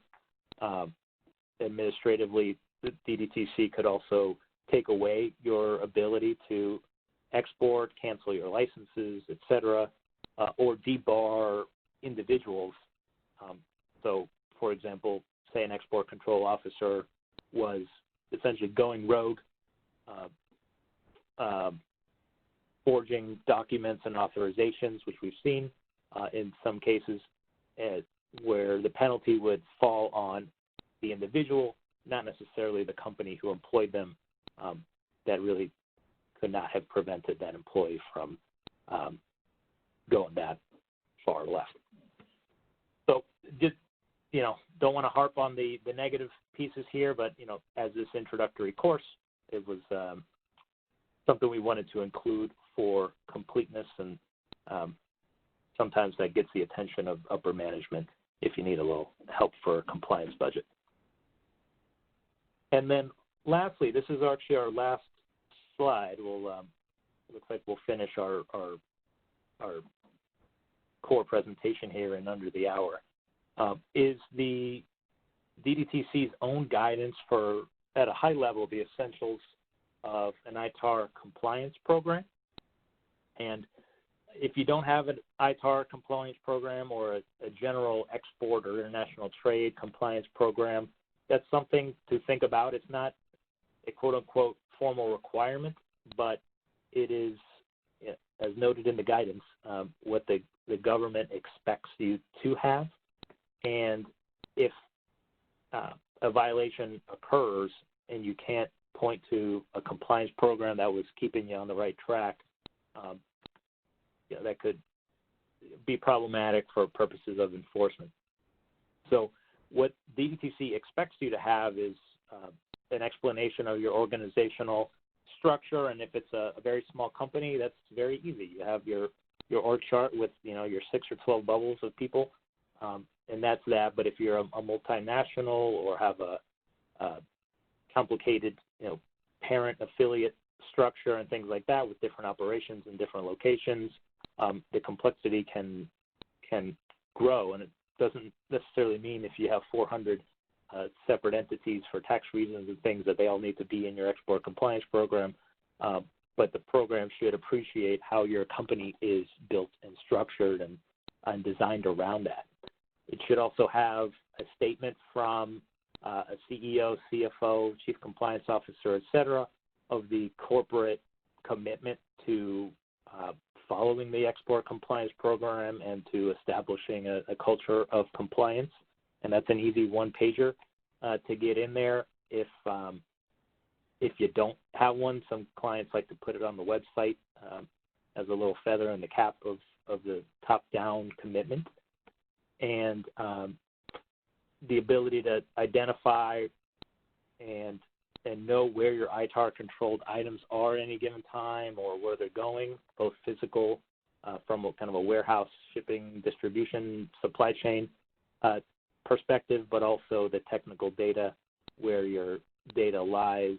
Administratively, the DDTC could also take away your ability to export, cancel your licenses, et cetera, or debar individuals. So, for example, say an export control officer was essentially going rogue, forging documents and authorizations, which we've seen in some cases, where the penalty would fall on the individual, not necessarily the company who employed them, that really could not have prevented that employee from going that far left. So just, don't want to harp on the negative pieces here, but, as this introductory course, it was something we wanted to include for completeness, and sometimes that gets the attention of upper management if you need a little help for a compliance budget. And then lastly, this is actually our last slide. Looks like we'll finish our core presentation here in under the hour, is the DDTC's own guidance for, at a high level, the essentials of an ITAR compliance program. And if you don't have an ITAR compliance program or a general export or international trade compliance program, that's something to think about. It's not a quote-unquote formal requirement, but it is, as noted in the guidance, what the government expects you to have. And if a violation occurs and you can't point to a compliance program that was keeping you on the right track, that could be problematic for purposes of enforcement. So what DDTC expects you to have is an explanation of your organizational structure, and if it's a very small company, that's very easy. You have your org chart with your 6 or 12 bubbles of people, and that's that. But if you're a multinational or have a complicated parent affiliate structure and things like that with different operations in different locations, the complexity can grow, and it doesn't necessarily mean if you have 400 separate entities for tax reasons and things that they all need to be in your export compliance program, but the program should appreciate how your company is built and structured and designed around that. It should also have a statement from a CEO, CFO, Chief Compliance Officer, et cetera, of the corporate commitment to following the export compliance program and to establishing a culture of compliance. And that's an easy one-pager to get in there. If you don't have one, some clients like to put it on the website as a little feather in the cap of the top-down commitment. And the ability to identify and know where your ITAR-controlled items are at any given time or where they're going, both physical from a kind of a warehouse, shipping, distribution, supply chain perspective, but also the technical data where your data lies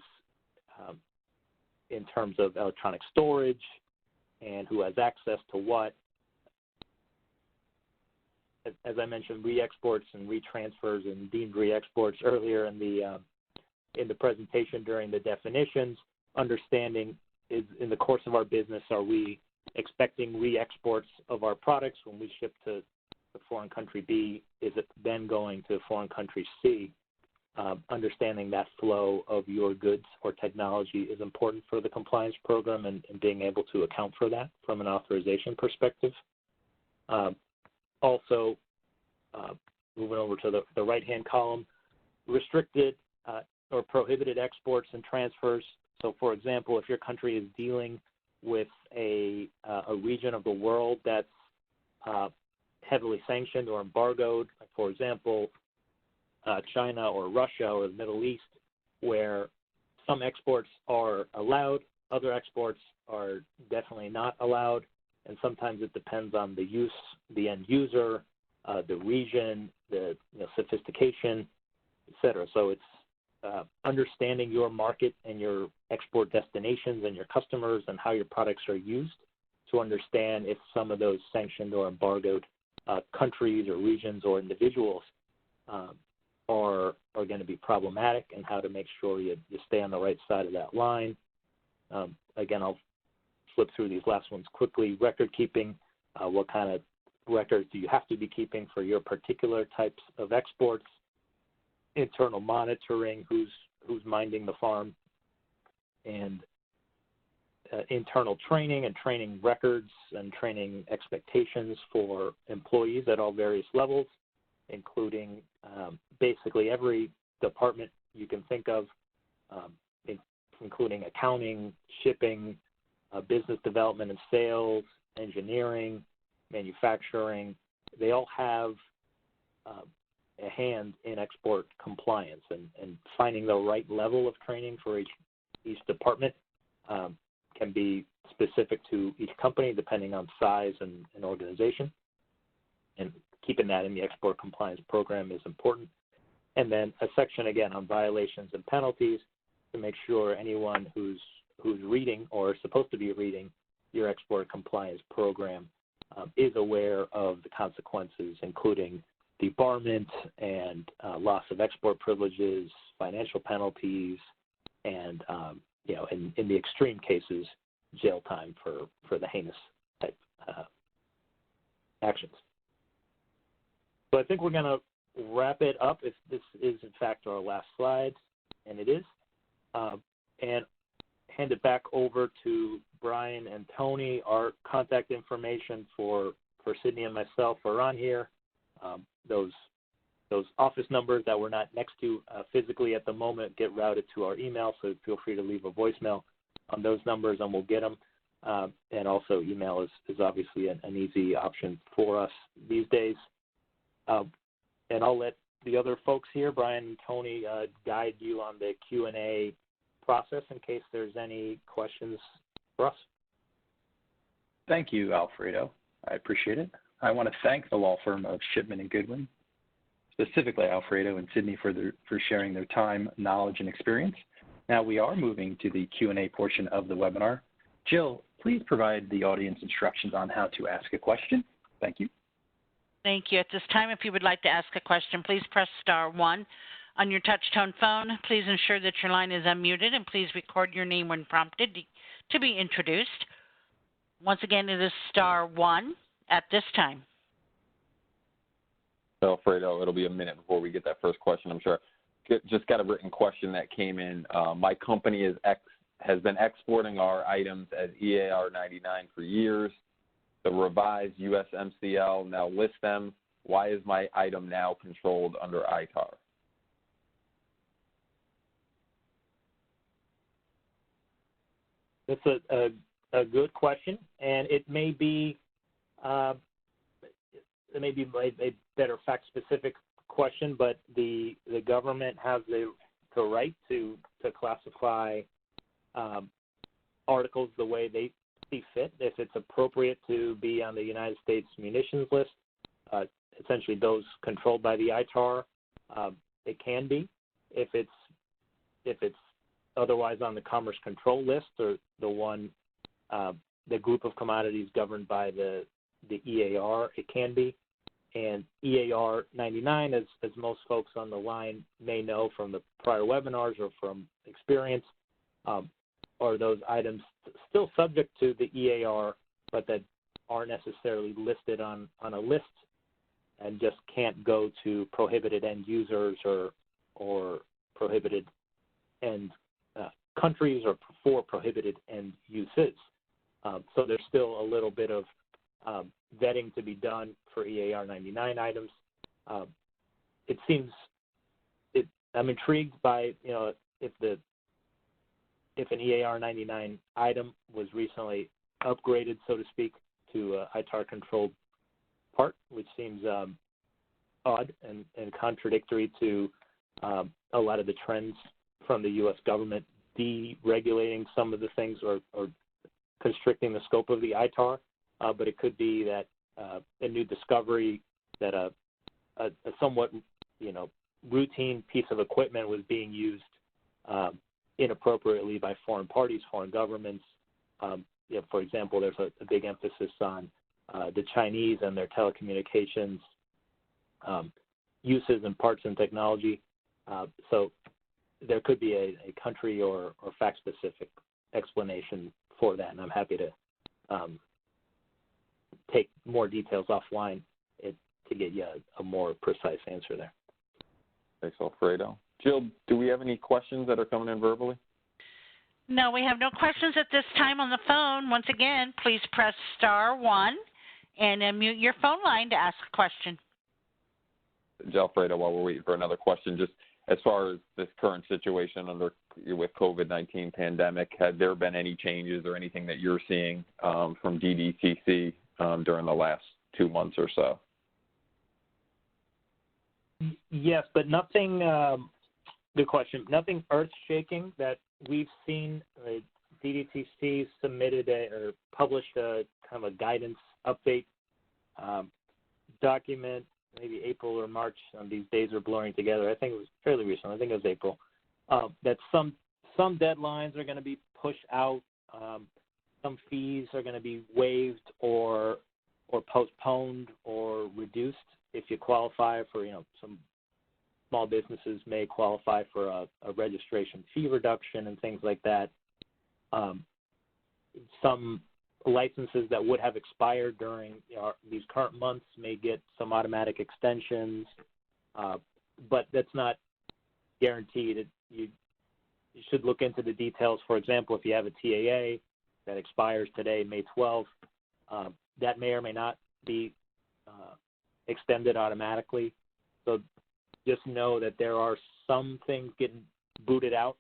in terms of electronic storage and who has access to what. As I mentioned, re-exports and retransfers and deemed re-exports earlier in the presentation during the definitions, understanding is in the course of our business, are we expecting re-exports of our products when we ship to foreign country B? Is it then going to foreign country C? Understanding that flow of your goods or technology is important for the compliance program and being able to account for that from an authorization perspective. Also, moving over to the right-hand column, restricted or prohibited exports and transfers. So, for example, if your country is dealing with a region of the world that's heavily sanctioned or embargoed, like for example, China or Russia or the Middle East, where some exports are allowed, other exports are definitely not allowed, and sometimes it depends on the use, the end user, the region, the sophistication, et cetera. So it's understanding your market and your export destinations and your customers and how your products are used to understand if some of those sanctioned or embargoed countries or regions or individuals are going to be problematic, and how to make sure you stay on the right side of that line. Again, I'll flip through these last ones quickly. Record keeping, what kind of records do you have to be keeping for your particular types of exports? Internal monitoring, who's minding the farm, and internal training and training records and training expectations for employees at all various levels, including basically every department you can think of, including accounting, shipping, business development and sales, engineering, manufacturing, they all have a hand in export compliance, and finding the right level of training for each department can be specific to each company depending on size and organization. And keeping that in the export compliance program is important. And then a section again on violations and penalties to make sure anyone who's reading or supposed to be reading your export compliance program is aware of the consequences, including debarment and loss of export privileges, financial penalties, and in the extreme cases, jail time for the heinous type actions. So I think we're going to wrap it up if this is in fact our last slide, and it is, and hand it back over to Brian and Tony. Our contact information for Sydney and myself are on here. Those office numbers that we're not next to physically at the moment get routed to our email, so feel free to leave a voicemail on those numbers and we'll get them. And also email is obviously an easy option for us these days. And I'll let the other folks here, Brian and Tony, guide you on the Q&A process in case there's any questions for us. Thank you, Alfredo. I appreciate it. I want to thank the law firm of Shipman and Goodwin, specifically Alfredo and Sydney for sharing their time, knowledge, and experience. Now we are moving to the Q&A portion of the webinar. Jill, please provide the audience instructions on how to ask a question. Thank you. Thank you. At this time, if you would like to ask a question, please press *1 on your touch-tone phone. Please ensure that your line is unmuted, and please record your name when prompted to be introduced. Once again, it is *1 at this time. Alfredo, it'll be a minute before we get that first question, I'm sure. Just got a written question that came in. My company has been exporting our items as EAR 99 for years. The revised USMCL now lists them. Why is my item now controlled under ITAR? That's a good question, and it may be a better fact-specific question, but the government has the right to classify articles the way they see fit. If it's appropriate to be on the United States Munitions List, essentially those controlled by the ITAR, it can be. If it's otherwise on the Commerce Control List or the group of commodities governed by the EAR, it can be. And EAR 99, as most folks on the line may know from the prior webinars or from experience, are those items still subject to the EAR, but that aren't necessarily listed on a list and just can't go to prohibited end users or prohibited end countries or for prohibited end uses. So there's still a little bit of vetting to be done for EAR 99 items. I'm intrigued by, if an EAR 99 item was recently upgraded, so to speak, to a ITAR controlled part, which seems odd and contradictory to a lot of the trends from the U.S. government deregulating some of the things or constricting the scope of the ITAR. But it could be that a new discovery that a somewhat routine piece of equipment was being used inappropriately by foreign parties, foreign governments. For example, there's a big emphasis on the Chinese and their telecommunications uses and parts and technology. So there could be a country or fact-specific explanation for that, and I'm happy to take more details offline to get you a more precise answer there. Thanks, Alfredo. Jill, do we have any questions that are coming in verbally? No, we have no questions at this time on the phone. Once again, please press *1 and unmute your phone line to ask a question. Alfredo, while we're waiting for another question, just as far as this current situation with COVID-19 pandemic, had there been any changes or anything that you're seeing from DDTC during the last 2 months or so? Yes, but nothing, good question, nothing earth-shaking that we've seen. DDTC submitted or published a kind of a guidance update document, maybe April or March. These days are blurring together. I think it was fairly recent. I think it was April. That some deadlines are going to be pushed out. Some fees are going to be waived or postponed or reduced if you qualify for, some small businesses may qualify for a registration fee reduction and things like that. Some licenses that would have expired during these current months may get some automatic extensions, but that's not guaranteed. You should look into the details. For example, if you have a TAA that expires today, May 12th, that may or may not be extended automatically. So just know that there are some things getting booted out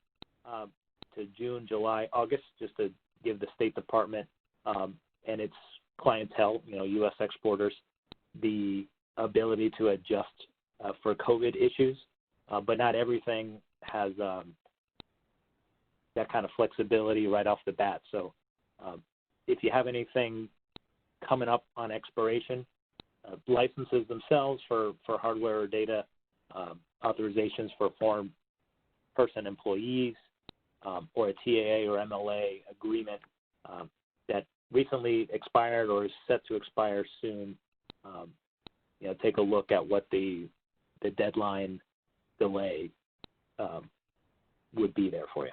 to June, July, August, just to give the State Department and its clientele, U.S. exporters, the ability to adjust for COVID issues. But not everything has that kind of flexibility right off the bat. So if you have anything coming up on expiration, licenses themselves for hardware or data, authorizations for foreign person employees, or a TAA or MLA agreement that recently expired or is set to expire soon, take a look at what the deadline delay would be there for you.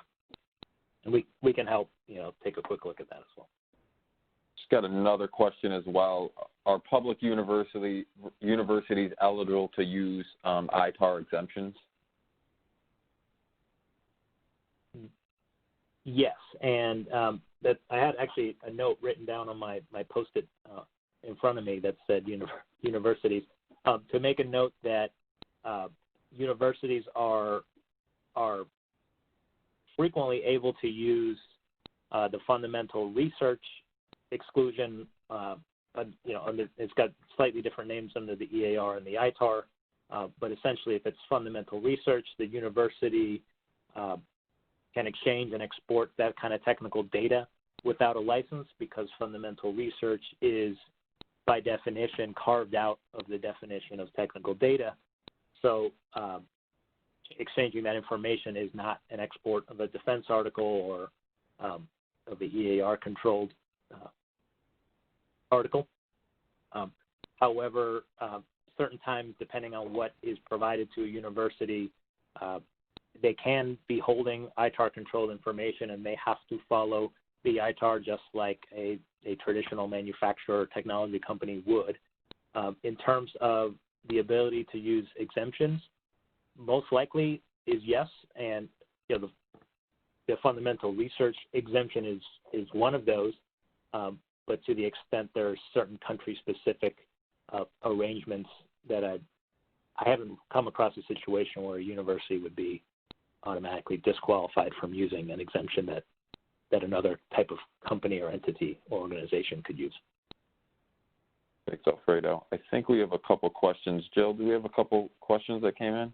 And we can help, take a quick look at that as well. Just got another question as well. Are public universities eligible to use ITAR exemptions? Yes, and that I had actually a note written down on my Post-it in front of me that said universities. To make a note that universities are frequently able to use the fundamental research exclusion. It's got slightly different names under the EAR and the ITAR, but essentially, if it's fundamental research, the university can exchange and export that kind of technical data without a license, because fundamental research is, by definition, carved out of the definition of technical data. So exchanging that information is not an export of a defense article or of the EAR-controlled article. However, certain times, depending on what is provided to a university, they can be holding ITAR-controlled information and may have to follow the ITAR just like a traditional manufacturer or technology company would. In terms of the ability to use exemptions, most likely is yes, and the fundamental research exemption is one of those, but to the extent there are certain country-specific arrangements that I haven't come across a situation where a university would be automatically disqualified from using an exemption that another type of company or entity or organization could use. Thanks, Alfredo. I think we have a couple questions. Jill, do we have a couple questions that came in?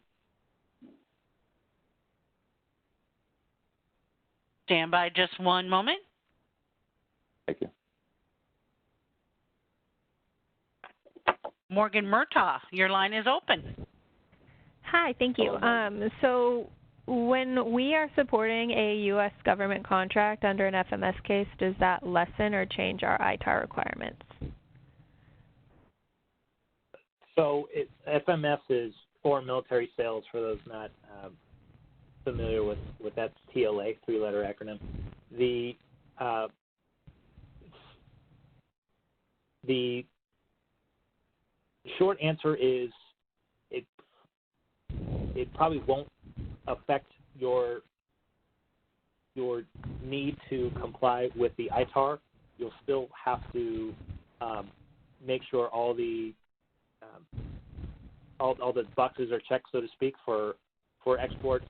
Stand by just one moment. Thank you. Morgan Murtaugh, your line is open. Hi, thank you. So when we are supporting a U.S. government contract under an FMS case, does that lessen or change our ITAR requirements? So FMS is foreign military sales, for those not familiar with that TLA, three-letter acronym. The short answer is it probably won't affect your need to comply with the ITAR. You'll still have to make sure all the boxes are checked, so to speak, for export.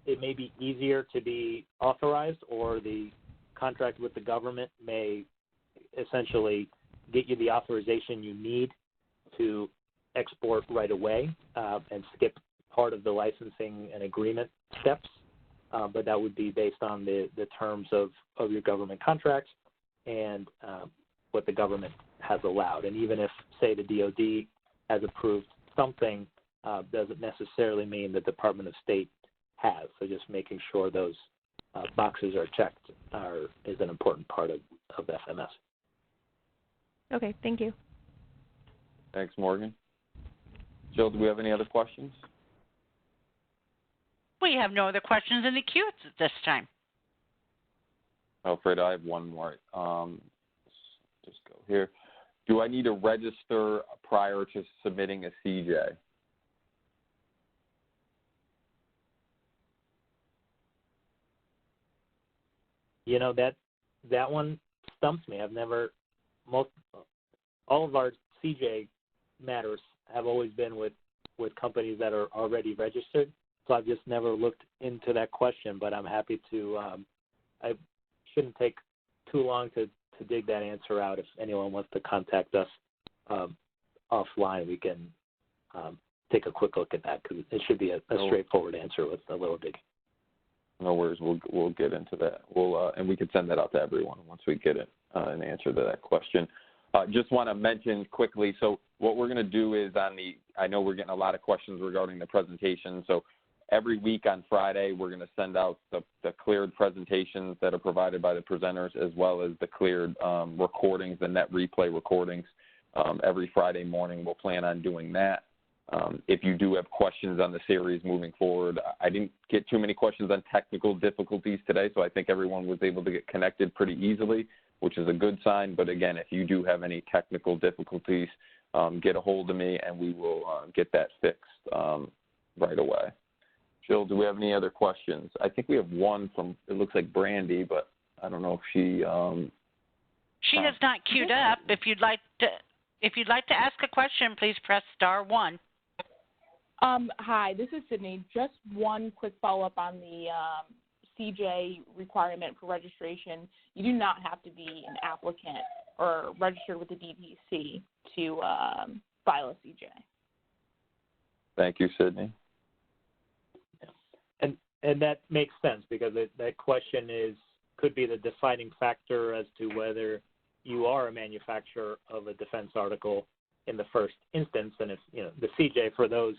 It may be easier to be authorized, or the contract with the government may essentially get you the authorization you need to export right away and skip part of the licensing and agreement steps, but that would be based on the terms of your government contracts and what the government has allowed. And even if, say, the DoD has approved something, doesn't necessarily mean the Department of State has. So just making sure those boxes are checked is an important part of FMS. Okay, thank you. Thanks, Morgan. Jill, do we have any other questions? We have no other questions in the queue at this time. Alfredo, I have one more. Just go here. Do I need to register prior to submitting a CJ? You know, that one stumps me. All of our CJ matters have always been with companies that are already registered. So I've just never looked into that question, but I'm happy to. I shouldn't take too long to dig that answer out. If anyone wants to contact us offline, we can take a quick look at that because it should be a straightforward answer with a little digging. No worries. We'll get into that. And we can send that out to everyone once we get an answer to that question. Just want to mention quickly. So what we're going to do is I know we're getting a lot of questions regarding the presentation. So every week on Friday, we're going to send out the cleared presentations that are provided by the presenters, as well as the cleared recordings, the net replay recordings. Every Friday morning, we'll plan on doing that. If you do have questions on the series moving forward, I didn't get too many questions on technical difficulties today, so I think everyone was able to get connected pretty easily, which is a good sign. But again, if you do have any technical difficulties, get a hold of me and we will get that fixed right away. Jill, do we have any other questions? I think we have one from, it looks like Brandy, but I don't know if she... She has not queued up. If you'd like to ask a question, please press *1. Hi, this is Sydney. Just one quick follow-up on the CJ requirement for registration. You do not have to be an applicant or registered with the DDTC to file a CJ. Thank you, Sydney. And that makes sense because that question could be the defining factor as to whether you are a manufacturer of a defense article in the first instance. And if the CJ, for those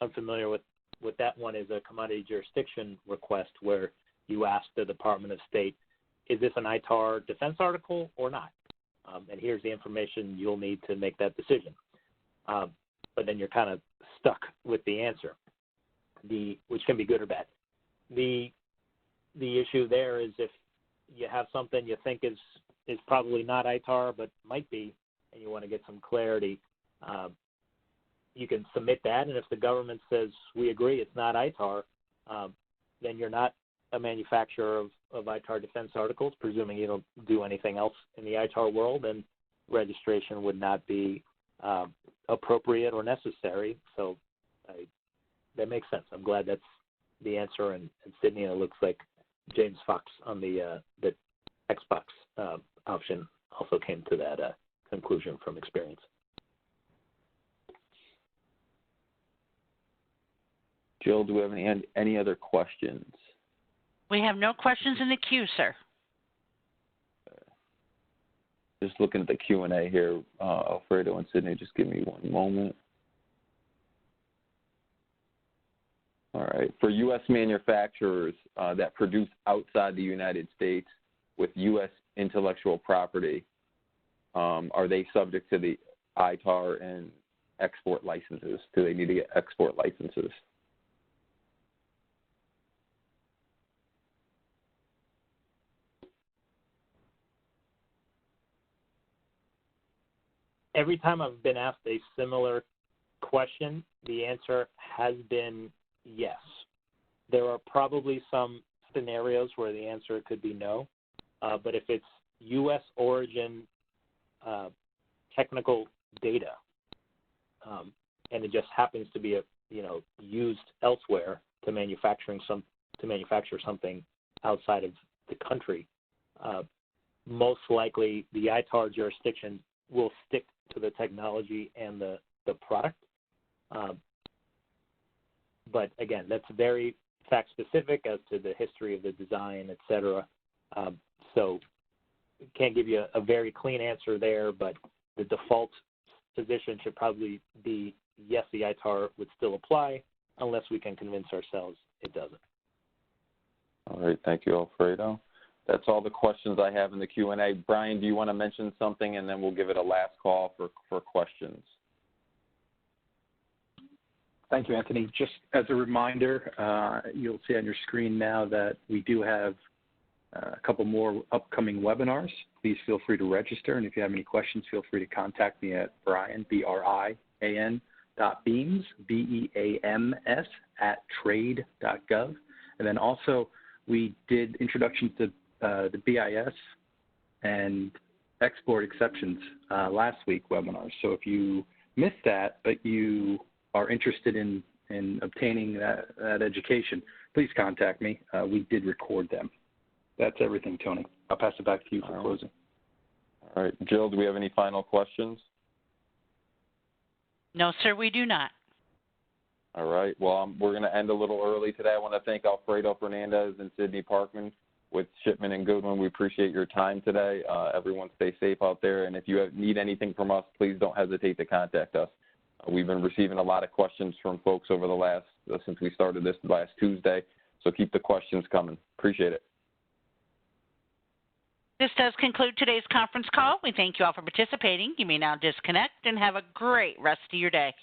unfamiliar with that one, is a commodity jurisdiction request where you ask the Department of State, is this an ITAR defense article or not? And here's the information you'll need to make that decision. But then you're kind of stuck with the answer, which can be good or bad. The issue there is if you have something you think is probably not ITAR but might be, and you want to get some clarity, you can submit that. And if the government says we agree it's not ITAR, then you're not a manufacturer of ITAR defense articles, presuming you don't do anything else in the ITAR world, and registration would not be appropriate or necessary. So that makes sense. I'm glad that's the answer. And Sydney, it looks like James Fox on the Xbox option also came to that conclusion from experience. Jill, do we have any other questions? We have no questions in the queue, sir. Just looking at the Q&A here, Alfredo and Sydney, just give me one moment. All right. For U.S. manufacturers that produce outside the United States with U.S. intellectual property, are they subject to the ITAR and export licenses? Do they need to get export licenses? Every time I've been asked a similar question, the answer has been yes. There are probably some scenarios where the answer could be no, but if it's U.S. origin technical data, and it just happens to be used elsewhere to manufacture something outside of the country, most likely the ITAR jurisdiction will stick to the technology and the product. But again, that's very fact specific as to the history of the design, et cetera. So can't give you a very clean answer there, but the default position should probably be yes, the ITAR would still apply unless we can convince ourselves it doesn't. All right, thank you, Alfredo. That's all the questions I have in the Q&A. Brian, do you want to mention something, and then we'll give it a last call for questions? Thank you, Anthony. Just as a reminder, you'll see on your screen now that we do have a couple more upcoming webinars. Please feel free to register, and if you have any questions, feel free to contact me at Brian, B-R-I-A-N, .beams, B-E-A-M-S, @trade.gov. And then also, we did introduction to the BIS and export exceptions last week webinars. So if you missed that, but you are interested in obtaining that education, please contact me. We did record them. That's everything, Tony. I'll pass it back to you for closing. All right. Jill, do we have any final questions? No, sir, we do not. All right. Well, we're going to end a little early today. I want to thank Alfredo Fernandez and Sydney Parkmond with Shipman and Goodwin. We appreciate your time today. Everyone stay safe out there. And if you need anything from us, please don't hesitate to contact us. We've been receiving a lot of questions from folks over the last, since we started this last Tuesday. So keep the questions coming. Appreciate it. This does conclude today's conference call. We thank you all for participating. You may now disconnect and have a great rest of your day.